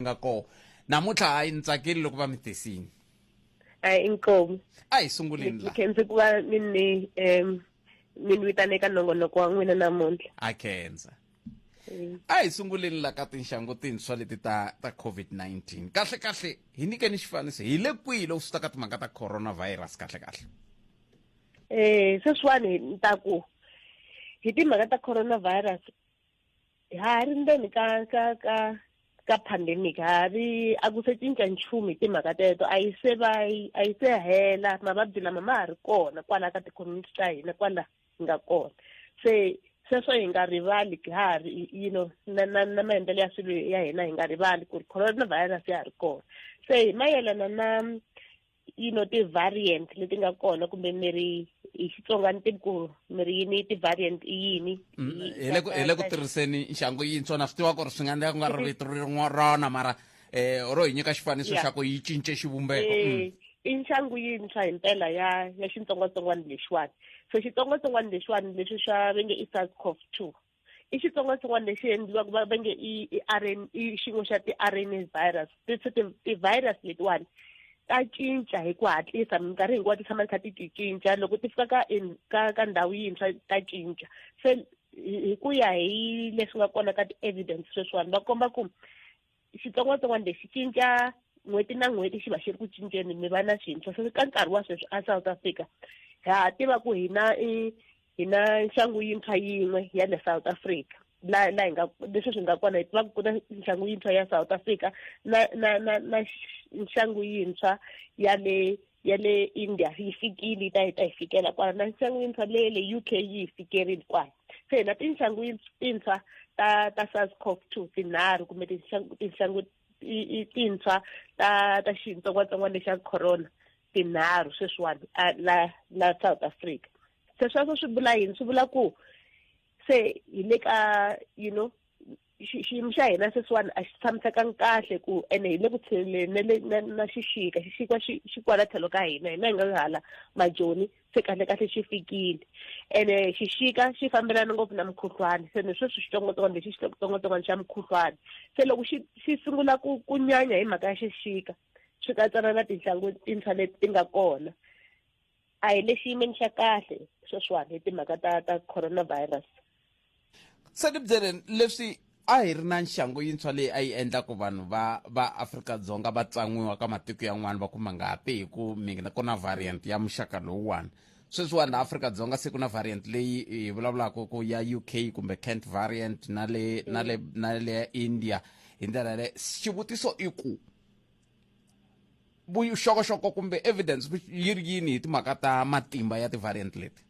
nga ko namuntlha a yi ntsakeli loko va mi tisini. Inkomu A hi sunguleni la. Khensi ku va mi vitane ka nongonoko wa n'wina namuntlha. A khensa. A hi sunguleni la ka tinxangu tintshwa leti ta COVID-19. Kahle hi nyikeni xifaniso hi le kwihi loko swi ta ka timhaka ta coronavirus kahle. Sweswiwani ni ta ku hi timhaka ta coronavirus ha ri ndzeni ka pandemic, hari a ku se cinca nchumu hi timhaka teto. A yi se hela, mavabyi lama ma ha ri kona kwala ka ti-community ta hina kwala hi nga kona. Se sweswo hi nga rivali na maendlelo ya swilo ya hina hi nga rivali ku ri coronavirus ya ha ri kona. Se hi mayelana na ti-variant leti nga kona kumbe miri hi Xitsonga ni tivi ku miri yini ti-variant i yini. Hi le ku tirhiseni nxangu yintshwa na swi tiva ku ri swi nga endleka ku nga ri vito rona mara ro hi nyika xifaniso xa ku yi cince xivumbeko. I nxangu yintshwa hi mpela ya xitsongwatsongwana lexiwani. So xitsongwatsongwana lexiwani leswi swa venge i SARS-CoV-2 i xitsongwatsongwana lexi endliwaka va venge i xin'we xa ti-RNA virus. Ti-virus letiwani ta cinca hi ku hatlisa, minkarhi hinkwayo ti tshama ti kha ti cinca. Loko ti fika ka ndhawu yintshwa ta cinca. Se hi ku ya hi leswi nga kona ka ti-evidence sweswiwani va komba ku xitsongwatsongwana lexi cinca n'hweti na n'hweti xi va xi ri ku cinceni, mi va na xintshwa. So ka nkarhi wa sweswi a South Africa ha tiva ku hi na nxangu yintshwa yin'we ya le South Africa la hi nga leswi swi nga kona hi tiva ku na nxangu yintshwa ya South Africa na nxangu yintshwa ya le India yi fikile ta hi fikela kwala, na nxangu yintshwa le UK yi fikerile kwala. Se na tinxangu tintshwa ta SARS-CoV-2 tinharhu kumbe tinxangu tintshwa ta xitsongwatsongwana lexa corona tinharhu sweswiwani la South Africa. Se sweswo swi vula yini? Swi vula ku se hi le ka xiyimo xa hina sweswiwani a xi tshamisekanga kahle ku ene hi le ku tshileleni na xixika xi kwala tlhelo ka hina hi nga hala majoni se kahle xi fikile. Ene xixika xi fambelana ngopfu na mukhuhlwana. Se ni sweswi xitsongwatsongwana lexi xitsongwatsongwana xa mukhuhlwana. Se loko xi sungula ku nyanya hi mhaka ya xixika swi katsana na tinxangu tintshwa leti ti nga kona, a hi le xiyimeni xa kahle sweswiwani hi timhaka ta coronavirus. Se ni byeleni leswi a hi ri na nxangu yintshwa leyi a yi endla ku vanhu va Afrika-Dzonga va tsan'wiwa ka matiko yan'wana va kuma ngati hi ku ku na variant ya muxaka lowuwani. Sweswiwani la Afrika-Dzonga se ku na variant leyi hi vulavulaka ku ya UK kumbe Kent variant na le India. Hi ndlela leyi xivutiso i ku vuxokoxoko kumbe evidence yi ri yini hi timhaka ta matimba ya ti-variant leti?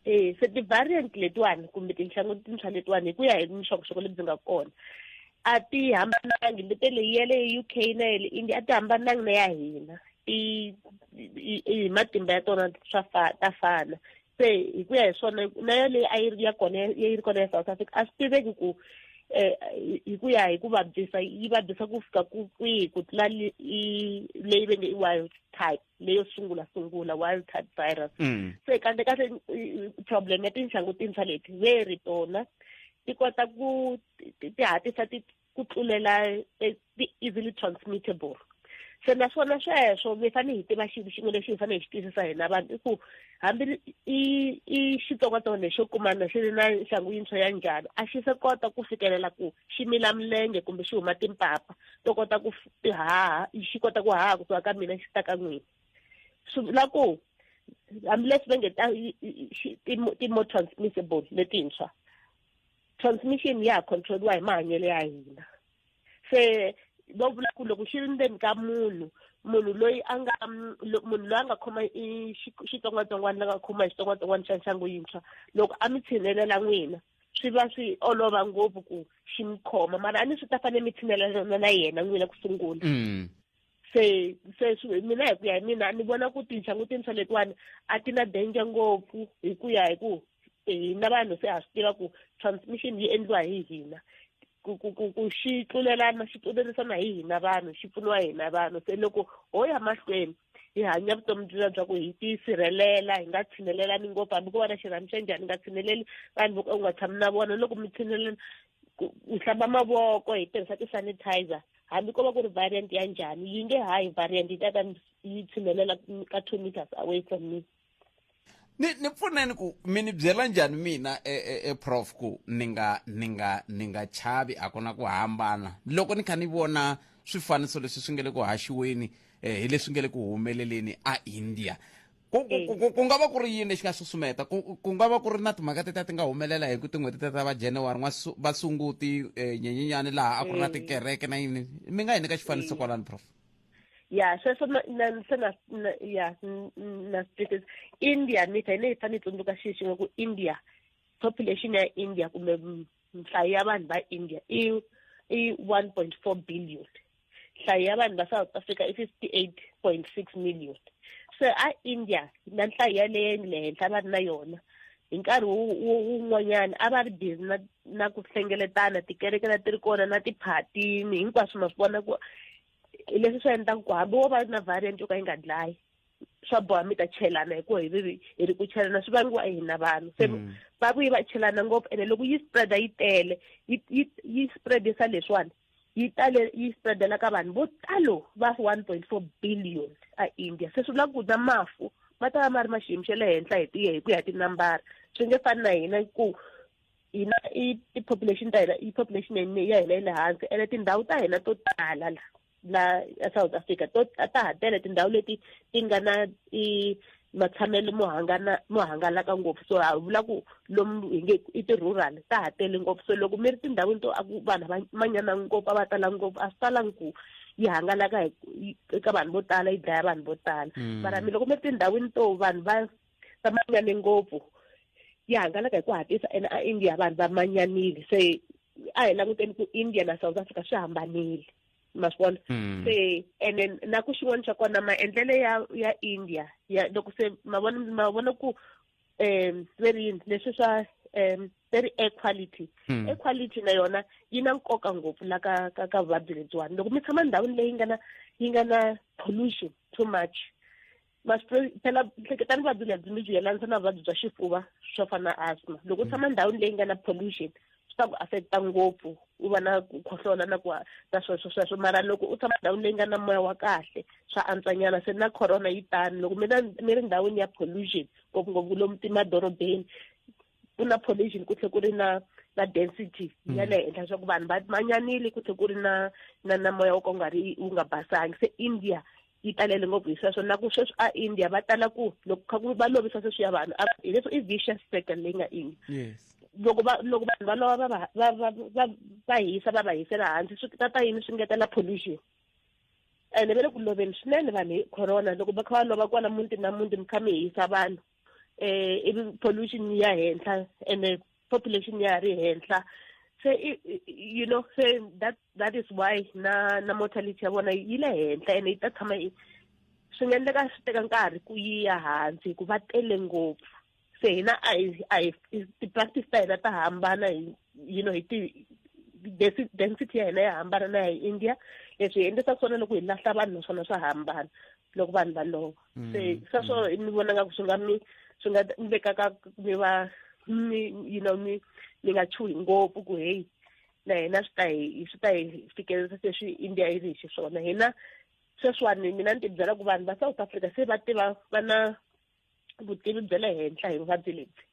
Se ti-variant letiwani kumbe tinxangu tintshwa letiwani hi ku ya hi vuxokoxoko lebyi nga kona a ti hambanangi. Leti leyi ya le UK na ya le India a ti hambanangi na ya hina. Hi matimba ya tona ta fana. Se hi ku ya hi swona na ya leyi a yi ri kona ya South Africa a swi tiveki ku hi ku ya hi ku yi vabyisa ku fika kwihi ku tlula leyi venge i wild type leyo sungula wild type virus. Se kahle problem ya tinxangu tintshwa leti very tona ti kota ku ti hatlisa ku tlulela easily transmittable. Se naswona sweswo mi fanele hi tiva xilo xin'we lexi hi fanele hi xi twisisa hina vanhu i ku hambi i xitsongwatsongwana lexo kumana xi ri na nxangu yintshwa ya njhani a xi se kota ku fikelela ku xi mila milenge kumbe xi huma timpapa to kota ku xi kota ku haha kusuka ka mina xi ta ka n'wina. Swi vula ku hambileswi venge ti-more transmissible letintshwa, transmission ya controliwa hi mahanyelo ya hina. Se va vula ku loko xi ri ndzeni ka munhu loyi a nga khoma xitsongwatsongwana la nga khoma xitsongwatsongwana xa nxangu yintshwa loko a mi tshinelela n'wina swi va swi olova ngopfu ku xi mi khoma, mara a ni swi ta fanele mi tshinelelana na yena n'wina ku sungula. Se mina hi ku ya hi mina ni vona ku tinxangu tintshwa letiwani a ti na danger ngopfu hi ku ya hi ku hina vanhu se ha swi tiva ku transmission yi endliwa hi hina. Ku xi tlulerisana hi hina vanhu, xi pfuniwa hi hina vanhu. Se loko ho ya mahlweni hi hanya vutomi bya ku hi tisirhelela hi nga tshinelelani ngopfu hambi ko va na xirhami xa njhani hi nga tshineleli vanhu vo ka u nga tshami na vona. Loko mi tshinelelana hi hlamba mavoko hi tirhisa ti-sanitizer hambi ko va ku ri variant ya njhani yi nge hayi variant yi ta yi tshinelela ka 2 meters away from me. ni pfuneni ku mi ni byela njhani mina prof ku ni nga chavi a ku na ku hambana loko ni kha ni vona swifaniso leswi swi nga le ku haxiweni hi leswi nga le ku humeleleni a India ku nga va ku ri yini lexi nga susumeta ku nga va ku ri na timhaka teta ti nga humelela hi ku tin'hweti teta va January va sunguti nyenyenyani laha a ku ri na tikereke na yini mi nga hi nyika xifaniso kwalani prof? Yeah, sweswo na speakers India ni fane tsundzuka xi xin'we ku India population ya India kumbe nhlayo ya vanhu va India i 1.4 billion. Nhlayo ya vanhu va South Africa i 58.6 million. So India na nhlayo ya le henhla va ri na yona hi nkarhi wun'wanyana a va ri busy na ku hlengeletana tikereke na ti ri kona na tiphatini hinkwaswo ma swi vona ku leswi swi endlaka ku hambi wo va na variant yo ka yi nga dlayi swa boha mi ta chelana hikuva hi ri ku chelana swi vangiwa hi hina vanhu se va vuyi va chelana ngopfu ene loko yi spreada yi tele yi spreadisa leswiwani yi spreadela ka vanhu vo talo va 1.4 billion a India se swi vula ku na mafu ma ta va ma ri ma xiyimo xa le henhla hi ku ya tinambara swi nge fani na hina ku hina i population ta hina population ya hina yi le hansi ene tindhawu ta hina to tala la South Africa ta ha tele tindhawu leti ti nga na matshamelo mo hangalaka ngopfu so ha vula ku lomu hi nge i ti-rural ta ha tele ngopfu so loko mi ri tindhawini to vanhu va manyana ngopfu a va tala ngopfu a swi talangi ku yi hangalaka eka vanhu vo tala yi dlaya vanhu vo tala mara loko mi ri tindhawini to vanhu va manyane ngopfu yi hangalaka hi ku hatlisa ene a India vanhu va manyanile se a hi languteni ku India na South Africa swi hambanile ma swi vona se ene na ku xin'wana xa kona maendlele ya India loko se ma vona ku leswi swa very equality na yona yi na nkoka ngopfu la ka vuvabyi lebyiwani loko mi tshama ndhawini leyi yi nga na pollution too much phela hleketani vuvabyi lebyi mi byi yelanisa na vuvabyi bya xifuva swo fana na asthma loko u tshama ndhawini leyi nga na pollution swi ta ku affecta ngopfu u va na ku khohlola na sweswo mara loko u tshama ndhawini leyi nga na moya wa kahle swa antswanyana se na corona yi tani loko mi ri ndhawini ya pollution ngopfungopfu lomu timadorobeni ku na pollution ku tlhe ku ri na density ya le henhla swa ku vanhu va manyanile ku tlhe ku ri na moya wo ka wu nga basangi se India yi talele ngopfu hi sweswo na ku sweswi a India va tala ku loko kha ku va lovisa sweswi ya vanhu hi leswo i vicious circle leyi nga India loko vanhu va lova va hisa va hisela hansi swi ta yini swi ngetela pollution ene va le ku loveni swinene vanhu hi corona loko va kha va lova kwala muti na muti mi kha mi hisa vanhu ivi pollution ya henhla ene population ya ri henhla so you know so that is why na mortality ya vona yi le henhla ene yi ta tshama swi nga endleka swi teka nkarhi ku yi ya hansi ku va tele ngopfu se hina ti-practice ta hina ta hambana you know hi density ya hina ya hambana na ya India leswi hi endlisa swona loko hi lahla vanhu naswona swa hambana loko vanhu va lova se sweswo ni vona nga ku swi nga vekaka mi va you know mi nga chuhi ngopfu ku hey na hina swi ta hi fikelelisa leswi India yi ri hi xiswona hina sweswiwani mina ni ti byela ku vanhu va South Africa se va tiva va na vutivi bya le henhla hi vuvabyi lebyi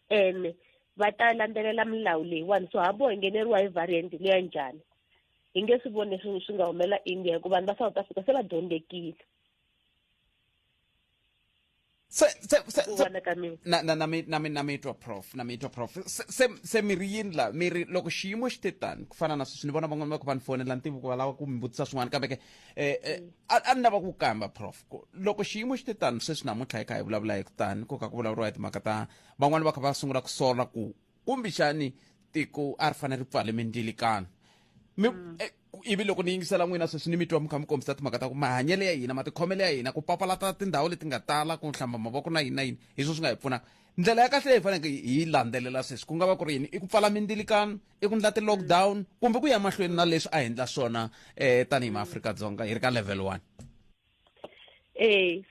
ene va ta landzelela milawu leyiwani so hambi ho ngheneriwa hi variant leya njhani hi nge swi voni leswi swi nga humelela India hikuva vanhu va South Africa se va dyondzekile na mitwa prof se miri yini la miri loko xiyimo xi te tani ku fana na sweswi ni vona van'wana va ku va ni fonela ntivo ku va lava ku mi vutisa swin'wana kambe a ni lava ku kamba prof loko xiyimo xi te tani sweswi namuntlha hi kha hi vulavula hi ku tani ku kha ku vulavuriwa hi timhaka ta van'wana va kha va sungula ku sola ku kumbexani tiko a ri fanele ri pfale mindlilikano ivi loko ni yingisela n'wina sweswi ni mitwa mi kha mi kombisa timhaka ta ku mahanyelo ya hina matikhomelo ya hina ku papalata tindhawu leti nga tala ku hlamba mavoko na yini hi sweswi nga hi pfunaka ndlela ya kahle leyi hi faneke hi landzelela sweswi ku nga va ku ri yini i ku pfala mindlilikano i ku ndla ti-lockdown kumbe ku ya mahlweni na leswi a hi endla swona tanihi maAfrika-Dzonga hi ri ka level 1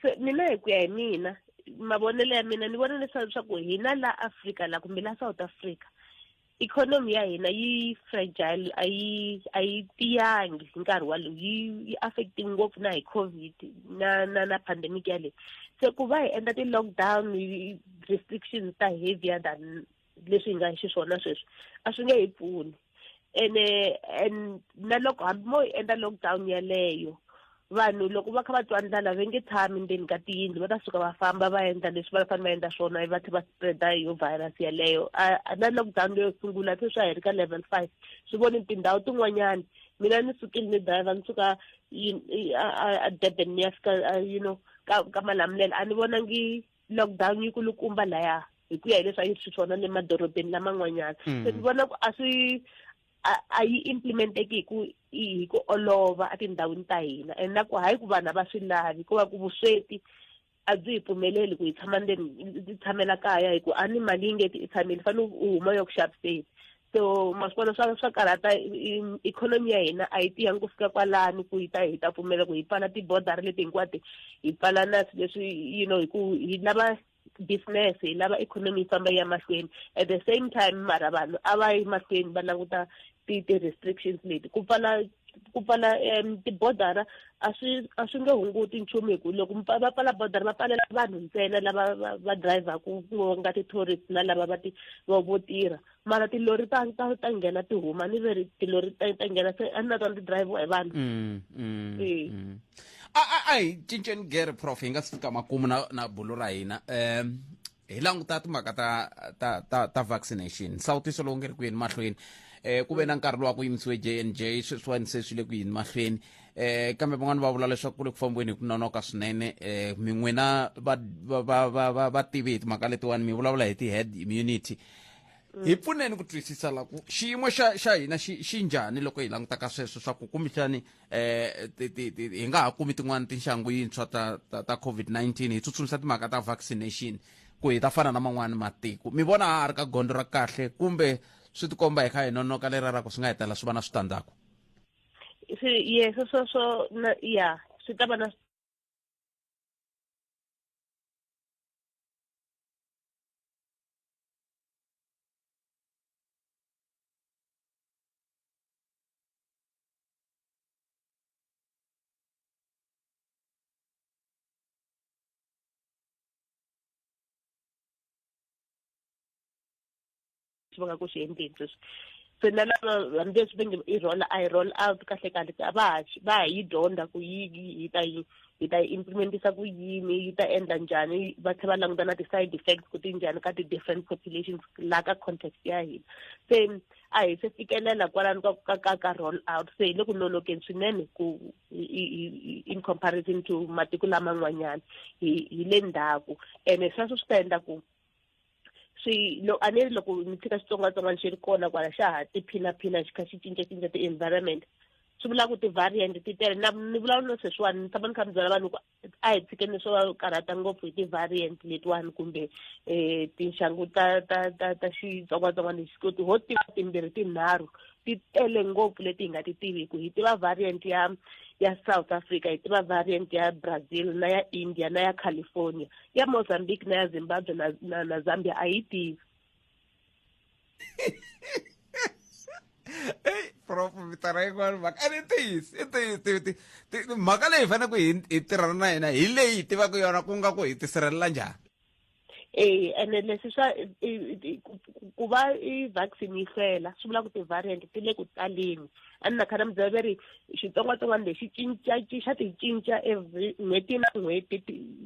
so mina hi ku ya hi mina mavonelo ya mina ni vona leswaku hina la Afrika la kumbe la South Africa economy ya hina yi fragile, ayi tiyangi nkarhi walowu, yi affecting ngopfu na hi COVID na pandemic yale. Se ku va hi endla ti-lockdown restrictions ta heavier than leswi hi nga hi xiswona sweswi a swi nge hi pfuni. And na loko hambi mo hi endla lockdown yaleyo, vanhu loko va kha va twa ndlala va nge tshami ndzeni ka tiyindlu, va ta suka va famba va endla leswi va fanele va endla swona, va tlhe va spreada yo virus yaleyo. Na lockdown leyo sungula se swa hi ri ka level 5, swi voni tindhawu tin'wanyani. Mina ni sukile ni driver ni suka a Durban ni ya fika ka Malamulele, a ni vonangi lockdown yi kulukumba laya hi ku ya hi leswi a yi swi swona le madorobeni laman'wanyana. Se ni vona ku a yi implementeki hi ku olova a tindhawini ta hina, and na ku hayi ku vanhu va swi lavi, hikuva ku vusweti a byi hi pfumeleli ku hi tshama ndzeni ti tshamela kaya, hi ku a ni mali yi nge ti i tshameli, fanele u huma yo ku xaviseni. So masipona swa karata ikhonomi ya hina a yi tiyangi ku fika kwalani ku hi ta pfumela ku hi pfala tibodara leti hinkwato, hi pfala na leswi hi ku hi lava business, hi lava ikhonomi yi famba ya mahlweni. At the same time mara vanhu a va yi mahlweni va languta ti-restrictions leti. Ku pfala tibodara a swi nge hunguti nchumu, hi ku loko va pfala bodara va pfalela vanhu ntsena lava va drivaku ku nga ti-tourist na lava vo tirha. Mara tilori ta nghena ti huma, ni veri tilori ta nghena se a ni na tona ti drive hi vanhu. A hi cinceni gere prof, hi nga si fika makumu na bulo ra hina. Hi languta timhaka ta vaccination, nsawutiso lowu nga ri ku yini mahlweni. Ku ve na nkarhi lowa ku yimisiwe J&J, sweswiwani se swi le ku yini mahlweni. Kambe van'wani va vula leswaku ku le ku fambiweni hi ku nonoka swinene. Min'wina va tivi hi timhaka letiwani, mi vulavula hi ti-herd immunity. Hi pfuneni ku twisisa la ku xiyimo xa hina xi njhani loko hi langutaka sweswo swa ku kumbexani hi nga ha kumi tin'wani tinxangu yintshwa ta COVID-19 hi tsutsumisa timhaka ta vaccination ku hi ta fana na man'wani matiko. Mi vona ha ri ka gondzo ra kahle kumbe swi tikomba hi kha hi nonoka lera ra ku swi nga hetela swi va na switandzhaku? Yes, swi ta va na va nga ku xi endleni sweswi. Se na lava hambi leswi va nge i roll out kahle va ha yi dyondza ku hi ta yi implementisa ku yini, yi ta endla njhani, va tlhela va languta na ti-side effects ku ti njhani ka ti-different populations la ka context ya hina. Se a hi se fikelela kwalani ka roll out, se hi le ku nolokeni swinene ku in comparison to matiko laman'wanyana hi le ndzhaku. Ene sweswo swi ta endla ku a ni ri loko ni tshika xitsongwatsongwana xi ri kona kwala xa ha tiphinaphina xi kha xi cincacinca ti-environment, swi vula ku ti-variant ti tele. Ni vulavula no sweswiwani ni tshama ni kha ni byela vanhu ku a hi tshikeni swo karhata ngopfu hi ti-variant letiwani kumbe tinxangu ta xitsongwatsongwana lexi, ku ho tiva timbirhi tinharhu ti tele ngopfu leti hi nga ti tiviku. Hi tiva variant ya South Africa, hi tiva variant ya Brazil na ya India na ya California, ya Mozambique na ya Zimbabwe na Zambia a hi tivi. Prof, vitara yin'wana mhaka i ntiyiso mhaka leyi hi fanele ku hi tirhana na yena hi leyi hi tivaka yona ku nga ku hi tisirhelela njhani. Ene leswi swa ku va i-vaccine yi hlwela swi vula ku ti-variant ti le ku taleni. A ni na kha na mi byela va ri xitsongwatsongwana lexi xa ti cinca every n'hweti na n'hweti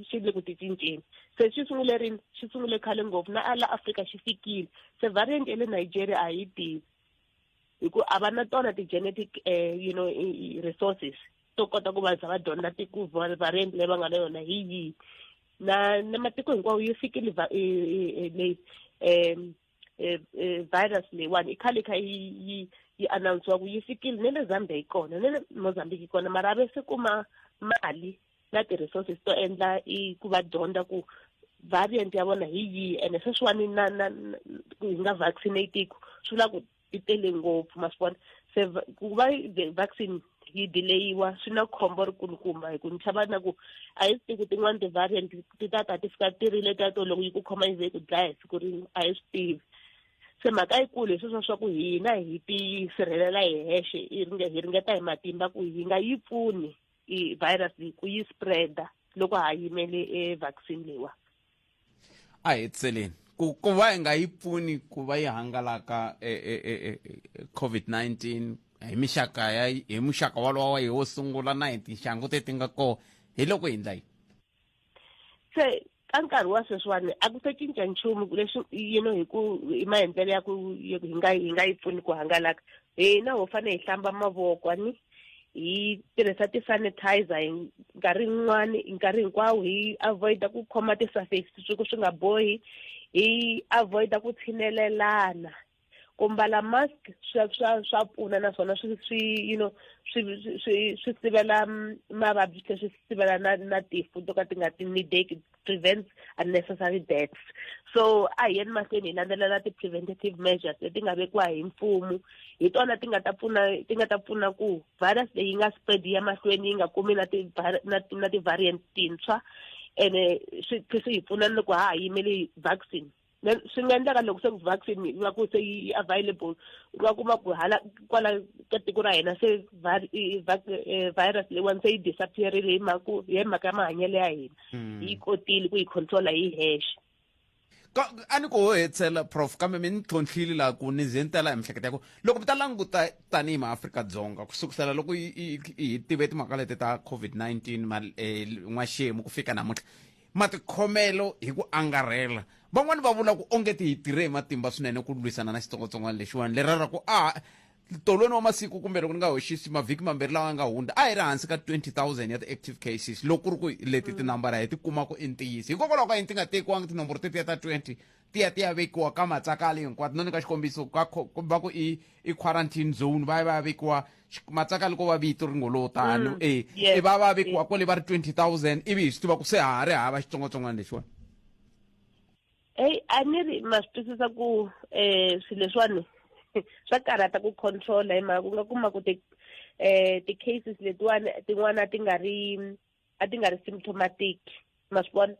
xi le ku ti cinceni. Se xi sungule khale ngopfu na ala Afrika xi fikile. Se variant ya le Nigeria a hi tivi hi ku a va na tona ti-genetic resources to kota ku va va dyondza ku variant leyi va nga na yona hi yihi. Na matiko hinkwawo yi fikile leyi virus leyiwani i khale kha yi announce-wa ku yi fikile. Ne le Zambia yi kona, ne le Mozambique yi kona, mara a va se kuma mali na ti-resources to endla ku va dyondza ku variant ya vona hi yihi, ene sweswiwani hi nga vaccinate-iku swi vula ku ti tele ngopfu ma swi vona. Se ku va vaccine yi delayiwa swi na khombo ri kulukumba, hi ku ni chava na ku a hi swi tivi ku tin'wani ti-variant ti ta ti fika ti rile ta to loko yi ku khoma yi ze ku dlaya hi siku rin'we, a hi swi tivi. se mhaka yikulu hi sweswo swa ku hina hi tisirhelela hi hexe hi ringeta hi matimba ku hi nga yi pfuni virus ku yi spreada loko ha yimele vaccine leyiwa. A hi tseleni ku va hi nga yi pfuni ku va yi hangalaka COVID-19 hi muxaka walowo hi wo sungula na hi tinxangu ti nga koho hi loko hi endla yini. Se ka nkarhi wa sweswiwani a ku se cinca nchumu leswi hi maendlelo ya ku hi nga yi pfuni ku hangalaka. Hina ho fanele hi hlamba mavoko hi tirhisa ti-sanitizer hi nkarhi hinkwawo hi avoida ku khoma ti-surface swi nga bohi, hi avoida ku tshinelelana, ku mbala mask swa pfuna naswona swi sivela mavabyi leswi sivela na tifu to ka ti nga needeki, prevents unnecessary deaths. So a hi yeni mahlweni hi landzelela ti-preventative measures leti nga vekiwa hi mfumo, hi tona ti nga ta pfuna ku virus leyi nga spread ya mahlweni yi nga kumi na ti-variant tintshwa, ene swi hi pfuna loko ha yimele vaccine. Swi nga endleka loko se vaccine va ku se yi available va kuma ku hala kwala ka tiko ra hina se virus leyiwani se yi disappearile hi mhaka ya mahanyelo ya hina, yi kotile ku yi controla hi hexe. A ni ko hetsela prof kambe mi ni tlhontlhile laha ku ni ze ni tela hi mihleketa ya ku loko mi ta languta tanihi maAfrika-Dzonga kusukusela loko hi tive timhaka leti ta COVID-19 n'waxemu ku fika namuntlha matikhomelo hi ku angarhela van'wani va vula ku ongeti hi tirhe hi matimba swinene ku lwisana na xitsongwatsongwana lexiwani leri ra ku tolweni wa masiku kumbe loko ni nga hoxisi mavhiki mambirhi lawa nga hundza a hi ri hansi ka 20,000 ya ti-active cases loko ku ri ku leti tinambara hi ti kumaku i ntiyiso hikokwalaho ka yini ti nga tekiwangi tinomboro tetiya ta 20 ti ya vekiwa ka matsakalo hinkwato no nyika xikombiso va ku i quarantine zone va ya vekiwa matsakalo ko va vito ringolo tani va vekiwa kwale va ri 20,000 ivi hi swi tiva ku se ha ri hava xitsongwatsongwana lexiwani. A ni ri ma swi twisisa ku swilo leswiwani swa karhata ku controla hi mhaka ku nga kuma ku ti-cases letiwani tin'wana a ti nga ri symptomatic, ma swi vona.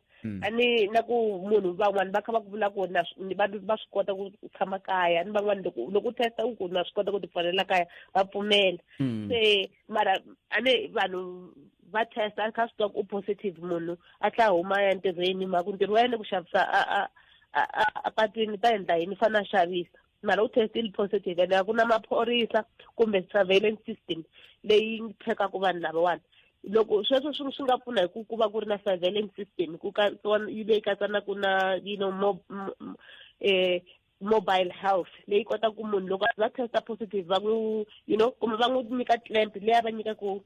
Na ku munhu van'wani va kha va ku vula ku va swi kota ku tshama kaya, ni van'wani loko u testa ku na swi kota ku ti pfalela kaya va pfumela. Se mara vanhu va testa a kha swi tiva ku u positive munhu a tlha huma ya ntirhweni mhaka ku ntirho wa yena ku xavisa a patwini ta endla yini fana xavisa, mara u testile positive ene a ku na maphorisa kumbe surveillance system leyi chekaku vanhu lavawani. Loko sweswo swi nga pfuna hi ku va ku ri na surveillance system yi leyi katsanaku na mobile health leyi kota ku munhu loko va testa positive va ku kumbe va n'wi nyika clamp leyi va nyikaku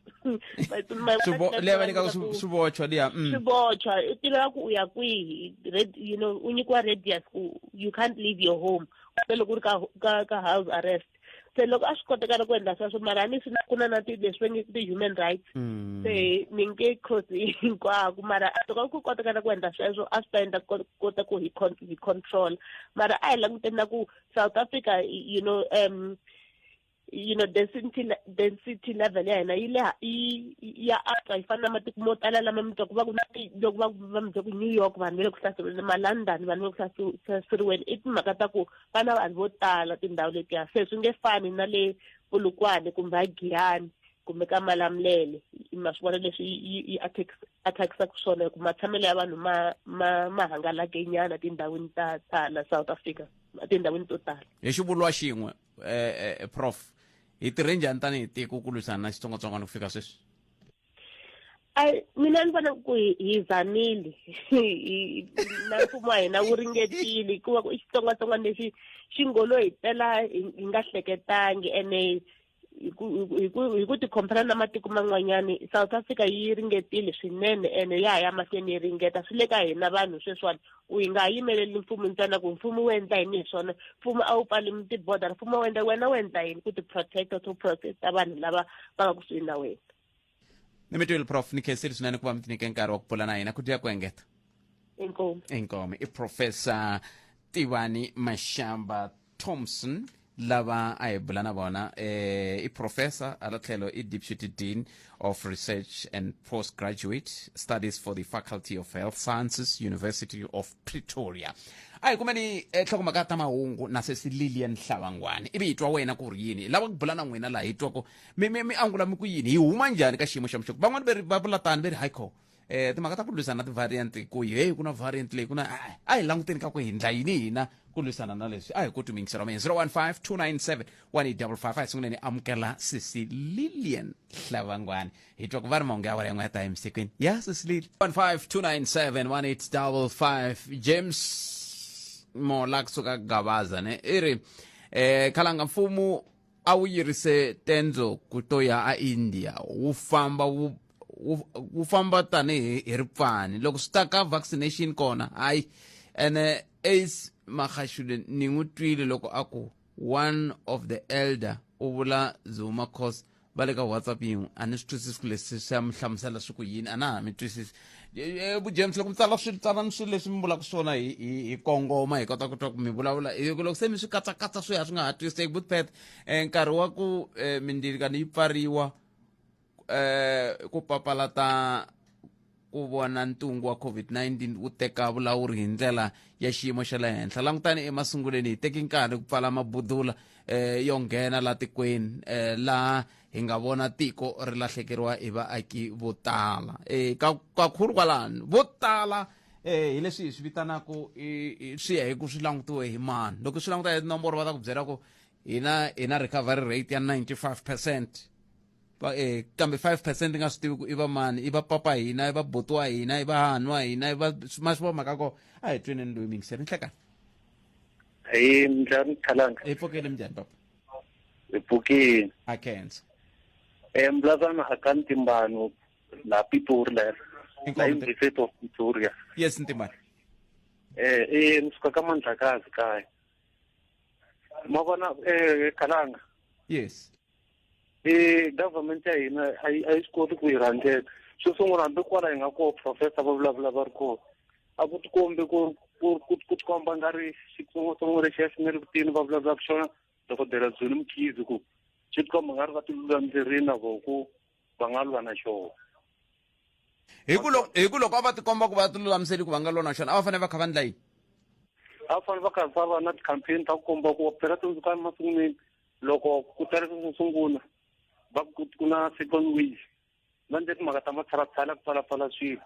leyi va nyikaku swibochwa liya swibochwa u tiveka ku u ya kwihi, u nyikiwa radius ku you can't leave your home se loko u ri ka house arrest. Se loko a swi kotekala ku endla sweswo mara a ni swi ku na leswi va nge ti-human rights se ni nge khosi hinkwako mara loko ku kotekala ku endla sweswo a swi ta endla kota ku hi control. Mara a hi languteni na ku South Africa density level ya hina ya aka yi fana na matiko mo tala lama mi twa ku va ku na loko va mi twa ku New York vanhu va le ku hlaseriweni, ma-London vanhu va le ku hlaseriweni i timhaka ta ku va na vanhu vo tala tindhawu letiya. Se swi nge fani na le Polokwane kumbe a Giyani kumbe ka Malamulele, ma swi vona leswi yi attack-isaku swona hi ku matshamelo ya vanhu ma hangalake nyana tindhawini ta tala South Africa, tindhawini to tala. Hi xivulwa xin'we prof hi tirhe njhani tanihi tiko ku lwisana na xitsongwatsongwana ku fika sweswi? Mina ni vona ku hi zamile na mfumo wa hina wu ringetile hikuva ku i xitsongwatsongwana lexi xi ngolo hi tela hi nga hleketangi ene hi ku ti-compara na matiko man'wanyani South Africa yi ringetile swinene ene ya ya mahlweni yi ringeta. Swi le ka hina vanhu sweswiwani ku hi nga yimeleli mfumo ntsena ku mfumo wu endla yini hi swona, mfumo a wu pfali ti-border, mfumo wena wu endla yini ku ti-protect to protect vanhu lava va nga kusuhi na wena. Ni mi twile prof ni khensile swinene ku va mi tinike nkarhi wa ku pfula na hina ku dya ku engeta. Inkomu I Professor Tivani Mashamba-Thompson lava a hi bula na vona i professor ala tlhelo i deputy dean of research and postgraduate studies for the faculty of health sciences, University of Pretoria. Ai kumeni tlhokomaka ta mahungu na sesi Lilian Hlavangwane ivi hi twa wena ku ri yini lava ku bula na n'wina laha hi twa ku mi angula mi ku yini hi huma njhani ka xiyimo xa muxoko van'wani va vula tani va ri haiko timhaka ta ku lwisana na ti-variant ku hey ku na variant leyi ku na a hi languteni ka ku hi ndla yini hina ku lwisana na leswi a hi koti mingiselo mina 015 297 1855 a hi sunguleni amukela sisi Lilian Hlavangwane hi twa ku va ri mahungu ya wena ya n'we ya ta emisikwini ya sisi Lili 15 297 1855 James mola kusuka Gabaza ne iri khalanga mfumo a wu yirise tendzo ku to ya a India wu famba tani hi ripfani loko swi ta ka vaccination kona hayi ene ace mahashule ni n'wi twile loko aku one of the elder u vula Zuma cause va le ka WhatsApp yin'we a ni swi twisisi ku leswi swi mi hlamusela swi ku yini a na ha mi twisisi James loko mi tsala switsalani swilo leswi mi vulaka swona hi kongoma hi kota ku twa ku mi vulavula loko se mi swi katsakatsa swi ya swi nga ha twisiseki butpet nkarhi wa ku mindzilakano yi pfariwa ku papalata ku vona ntungu wa COVID-19 wu teka vulawuri hi ndlela ya xiyimo xa le henhla langutani emasunguleni hi teki nkarhi ku pfala mabudula yo nghena la tikweni laha hi nga vona tiko ri lahlekeriwa hi vaaki vo tala ka khuru kwalano vo tala hi leswi hi swi vitanaku swi ya hi ku swi langutiwe hi mani loko swi languta hi tinomboro va ta ku byela ku hina recovery rate ya 95%. Kambe 5% nga swi tivi ku i va mani i va papa hina i va buti wa hina i va hahani wa hina i va maswi mhaka ko a hi tweneni loyi mingiseri nhlekani hi njhani Khalanga hi pfukile njhani papa hi pfukile a khensa mblazana aka Ntimbano la Pitori la University of Pretoria yes Ntimbano ni suka ka Mandlakazi kaya ma vona Khalanga yes government ya hina a yi swi koti ku yi rhangela xo sungula hambi kwala hi nga ko professor va vulavula va ri kona a ku tikombi ku tikomba nga ri xitsongwatsongwana lexi ya xi nga ri kutini va vulavulaka xona dokodela Zweli Mkhize ku xi tikomba nga ri va ti lulamiserile na vo ku va nga lwa na xona hi ku loko a va tikomba ku va ti lulamiseli ku va nga lwa na xona a va fanele va kha va ndla yini a va fanele va kha va va na ti-campaign ta ku komba ku phela tindzukani masunguleni loko ku tarisa ku sungula va ku na second wave va ndle timhaka ta matshalatshala ku pfalapfala swilo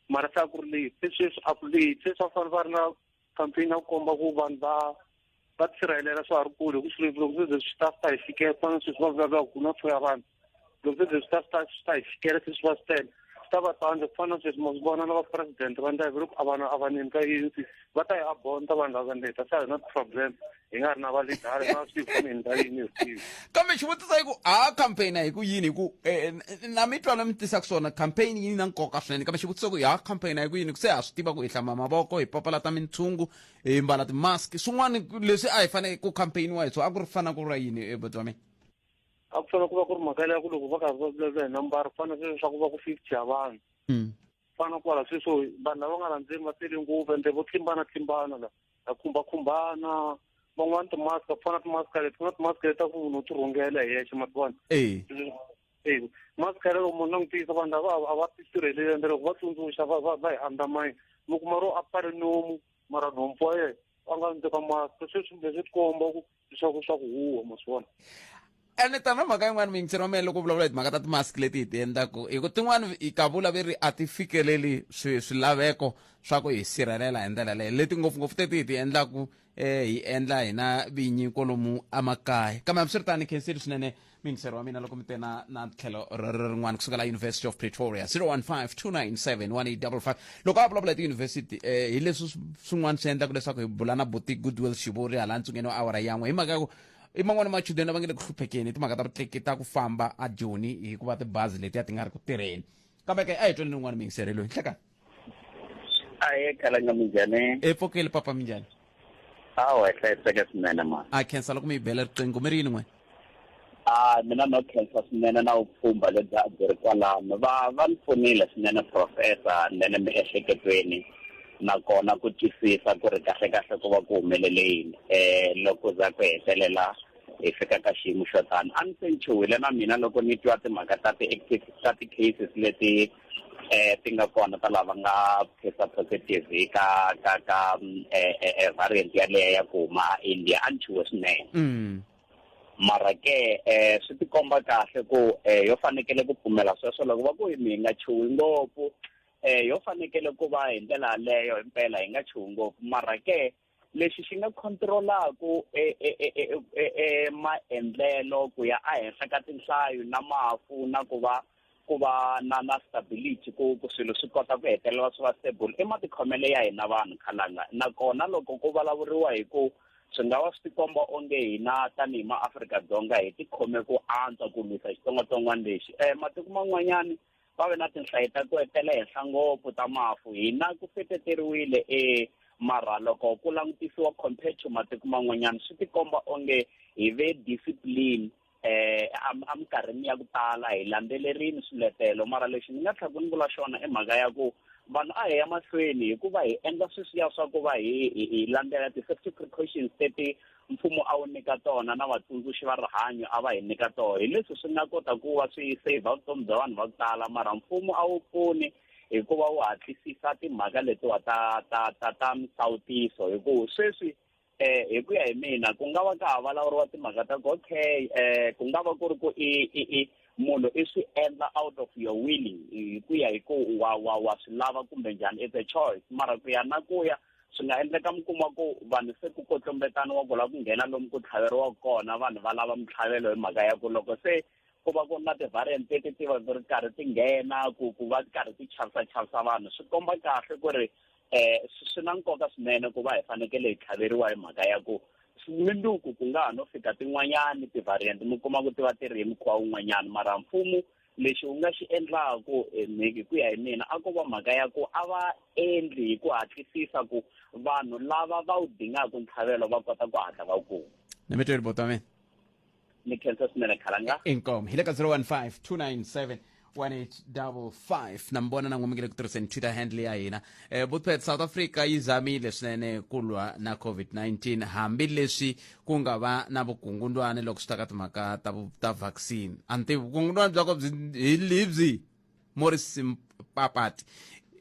mara se a ku ri leyi sweswi a ku leyi sweswi va fanele va ri na campaign ya ku komba ku vanhu va tisirhelela swa ha ri kule loko se swi ta swi ta hi fikela fana sweswi va vulavulaka ku na ya vanhu loko se swi ta hi fikela sweswi va swi tele swi ta va tsandza ku fana na sweswi ma swi vona na va president va ndla hi loko a va nini ka ANC va ta hi abonta vanhu lava ndleta se a hi na problem hi nga ri na validari na swifameni ta yini hi kambe xivutiso hi ku campaign hi ku yini hi ku na mi twa na mi tisaka swona campaign yi na nkoka swinene kambe xivutiso ku campaign hi ku yini ku se ha swi tiva ku hi hlamba mavoko hi papalata mitshungu hi mbala timask swin'wana leswi a hi fanele ku campaign wa hi so a ku ri fana ku ra yini buti wa mina a ku fanele ku va ku ri mhaka ya ku loko va karhi va vulavula hi nambara ku fanele sweswo swa ku va ku 50 ya vanhu fana kwala sweswo vanhu lava nga landzeni va tele ngopfu ende vo tlimbana la va khumbana van'wana timaska ku fana timaska leti ta ku munhu u ti rhungela hi yexe mativana maska lero munhu langutisa vanhu lava a va tisirheleli ende loko va tsundzuxa va hi andamine mi kuma ro a pfale nomu mara nhompfu wa yena a nga ndleka maska sweswi leswi tikomba ku swa ku huwa ma swi vona ene tana mhaka yin'wana mingiseri wa mina loko vulavula hi timhaka ta timask leti hi ti endlaku hi ku tin'wana hi ka vula ve ri a ti fikeleli swilaveko swa ku hi sirhelela hi ndlela leyo leti ngopfungopfu teti hi ti endlaku hi endla hina vinyi kolomu amakaya kambe hambi swi ri tani khenseli swinene mingiseri wa mina loko mi te na tlhelo rin'wana kusuka la University of Pretoria 015 297 1855 loko a vulavula hi ti-university hi leswi swin'wana swi endlaku leswaku hi bula na buti Goodwill Xivuri hala ntsungeni wa awara yan'we hi mhaka ya ku i man'wana machudeni va nge le ku hluphekeni hi timhaka ta vutleketa ku famba a Joni hikuva tibazi letiya ti nga ri ku tirheni kambe ke a hi tweni rin'wana mingiseri loyi nhlekani aye Khalanga minjhani pfukile papa minjhani awa hi hlayiseka swinene ma a khensa loko mi hi bela riqingho mi ri yini n'we mina no khensa swinene na vupfhumba lebyi a byi ri kwalano va ni pfunile swinene professor nene miehleketweni nakona ku twisisa ku ri kahle ku va ku humelele yini loko za ku hetelela hi fika ka xiyimo xo tani a ni se ni chuhile na mina loko ni twa timhaka ta ti-cases leti ti nga kona ta lava nga test positive ka variant yaleyo ya ku huma India a ni chuhe swinene mara ke swi ti komba kahle ku yo fanekele ku pfumela sweswo loko va ku mi nga chuhi ngopfu yo fanekele ku va hi ndlela leyo impela hi nga chuhi ngopfu mara ke lexi xi nga controlaku maendlelo ku ya ehenhla ka tinhlayo na mafu na ku va na stability ku swilo swi kota ku hetelela swi va stable matikhomele ya hina vanhu khalanga nakona loko ku vulavuriwa hi ku swi nga va swi tikomba onge hina tanihi maAfrika-Dzonga hi tikhome ku antswa ku lwisa xitsongwatsongwana lexi matiko man'wanyani va ve na tinhlayo ta ku etela henhla ngopfu ta mafu hina ku seketeriwile mara loko ku langutisiwa compared to matiko man'wanyana swi tikomba onge hi ve discipline minkarhini ya ku tala hi landzelerini swiletelo mara lexi ni nga tlhela ku ni vula xona mhaka ya ku vanhu a hi ya mahlweni hikuva hi endla sweswiya swa ku va hi landzela ti-safety precautions leti mfumo a wu nyika tona na vatsundzuxi va rihanyo a va hi nyika tona hi leswi swi nga kota ku va swi save vutomi bya vanhu va ku tala mara mfumo a wu pfuni hikuva wu hatlisisa timhaka letiwa ta misawutiso hikuva sweswi hi ku ya hi mina ku nga va ka ha vulavuriwa timhaka ta ku okay ku nga va ku ri ku munhu i swi endla out of your willing hi ku ya hi ku wa swi lava kumbe njhani it's a choice mara ku ya na ku ya swi nga endleka mi kuma ku vanhu se ku kotlombetaniwa ku lava ku nghena lomu ku tlhaveriwa kona vanhu va lava mitlhavelo hi mhaka ya ku loko se ku va ku na ti-variant leti ti va ti ri karhi ti nghena ku va ti karhi ti chavisa vanhu swi komba kahle ku ri swi na nkoka swinene ku va hi fanekele hi tlhaveriwa hi mhaka ya ku minduku ku nga ha no fika tin'wanyani ti-variant mi kuma ku ti va ti ri hi mukhuva wun'wanyani mara mfumo lexi wu nga xi endlaku hi ku ya hi mina a ko va mhaka ya ku a va endli hi ku hatlisisa ku vanhu lava va wu dingaka ntlhavelo va kota ku hatla va wu kuma ni mi tweli bota mina ni khensa swinene khalanga inkomo hi le ka 015-297-1855 na mbona na ngumekile ku tirhiseni Twitter handle ya hina butpet South Africa yi zamile swinene ku lwa na COVID-19 hambileswi ku nga va na vukungundwani loko swi ta ka timhaka ta vaccine anti vukungundwani bya ko hi libyi Morris Papati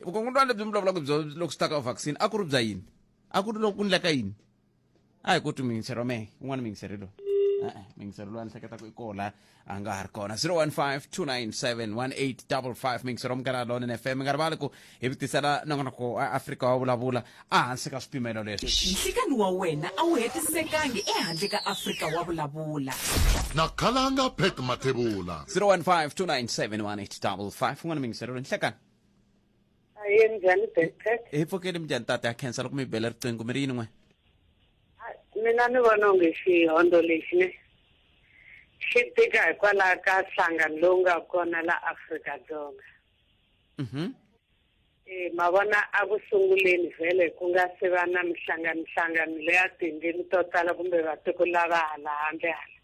vukungundwani lebyi mi vulavulaka byo loko swi ta ka vaccine a ku ri bya yini a ku ri loko ku ndleka yini a hi ku ti mingisero me un'wana mingiserelo mingisero lo anhleketa ku ikola anga ha ri kona 015-297-1855 mingisero mukara lona FM nga rivali ku hi vitisela nongonoko wa Afrika wa vulavula ehansi ka swipimelo leswi nhlekani wa wena a wu hetisekangi ehandle ka Afrika wa vulavula nakhalanga Pet Mathebula 015-297-1855 un'wana mingisero nhlekani Aye njhani Pet? hi pfukeli mjani tata ya khensa loko mi bela riqingho mi ri yini n'we Mina ni vona onge xihondo lexi ne xi tika hikwalaho ka nhlangano lowu nga kona la Afrika-Dzonga. Ma vona a ku sunguleni vhele ku nga se va na mihlangano leya tindleni to tala kumbe vatiko lava hala handle hala.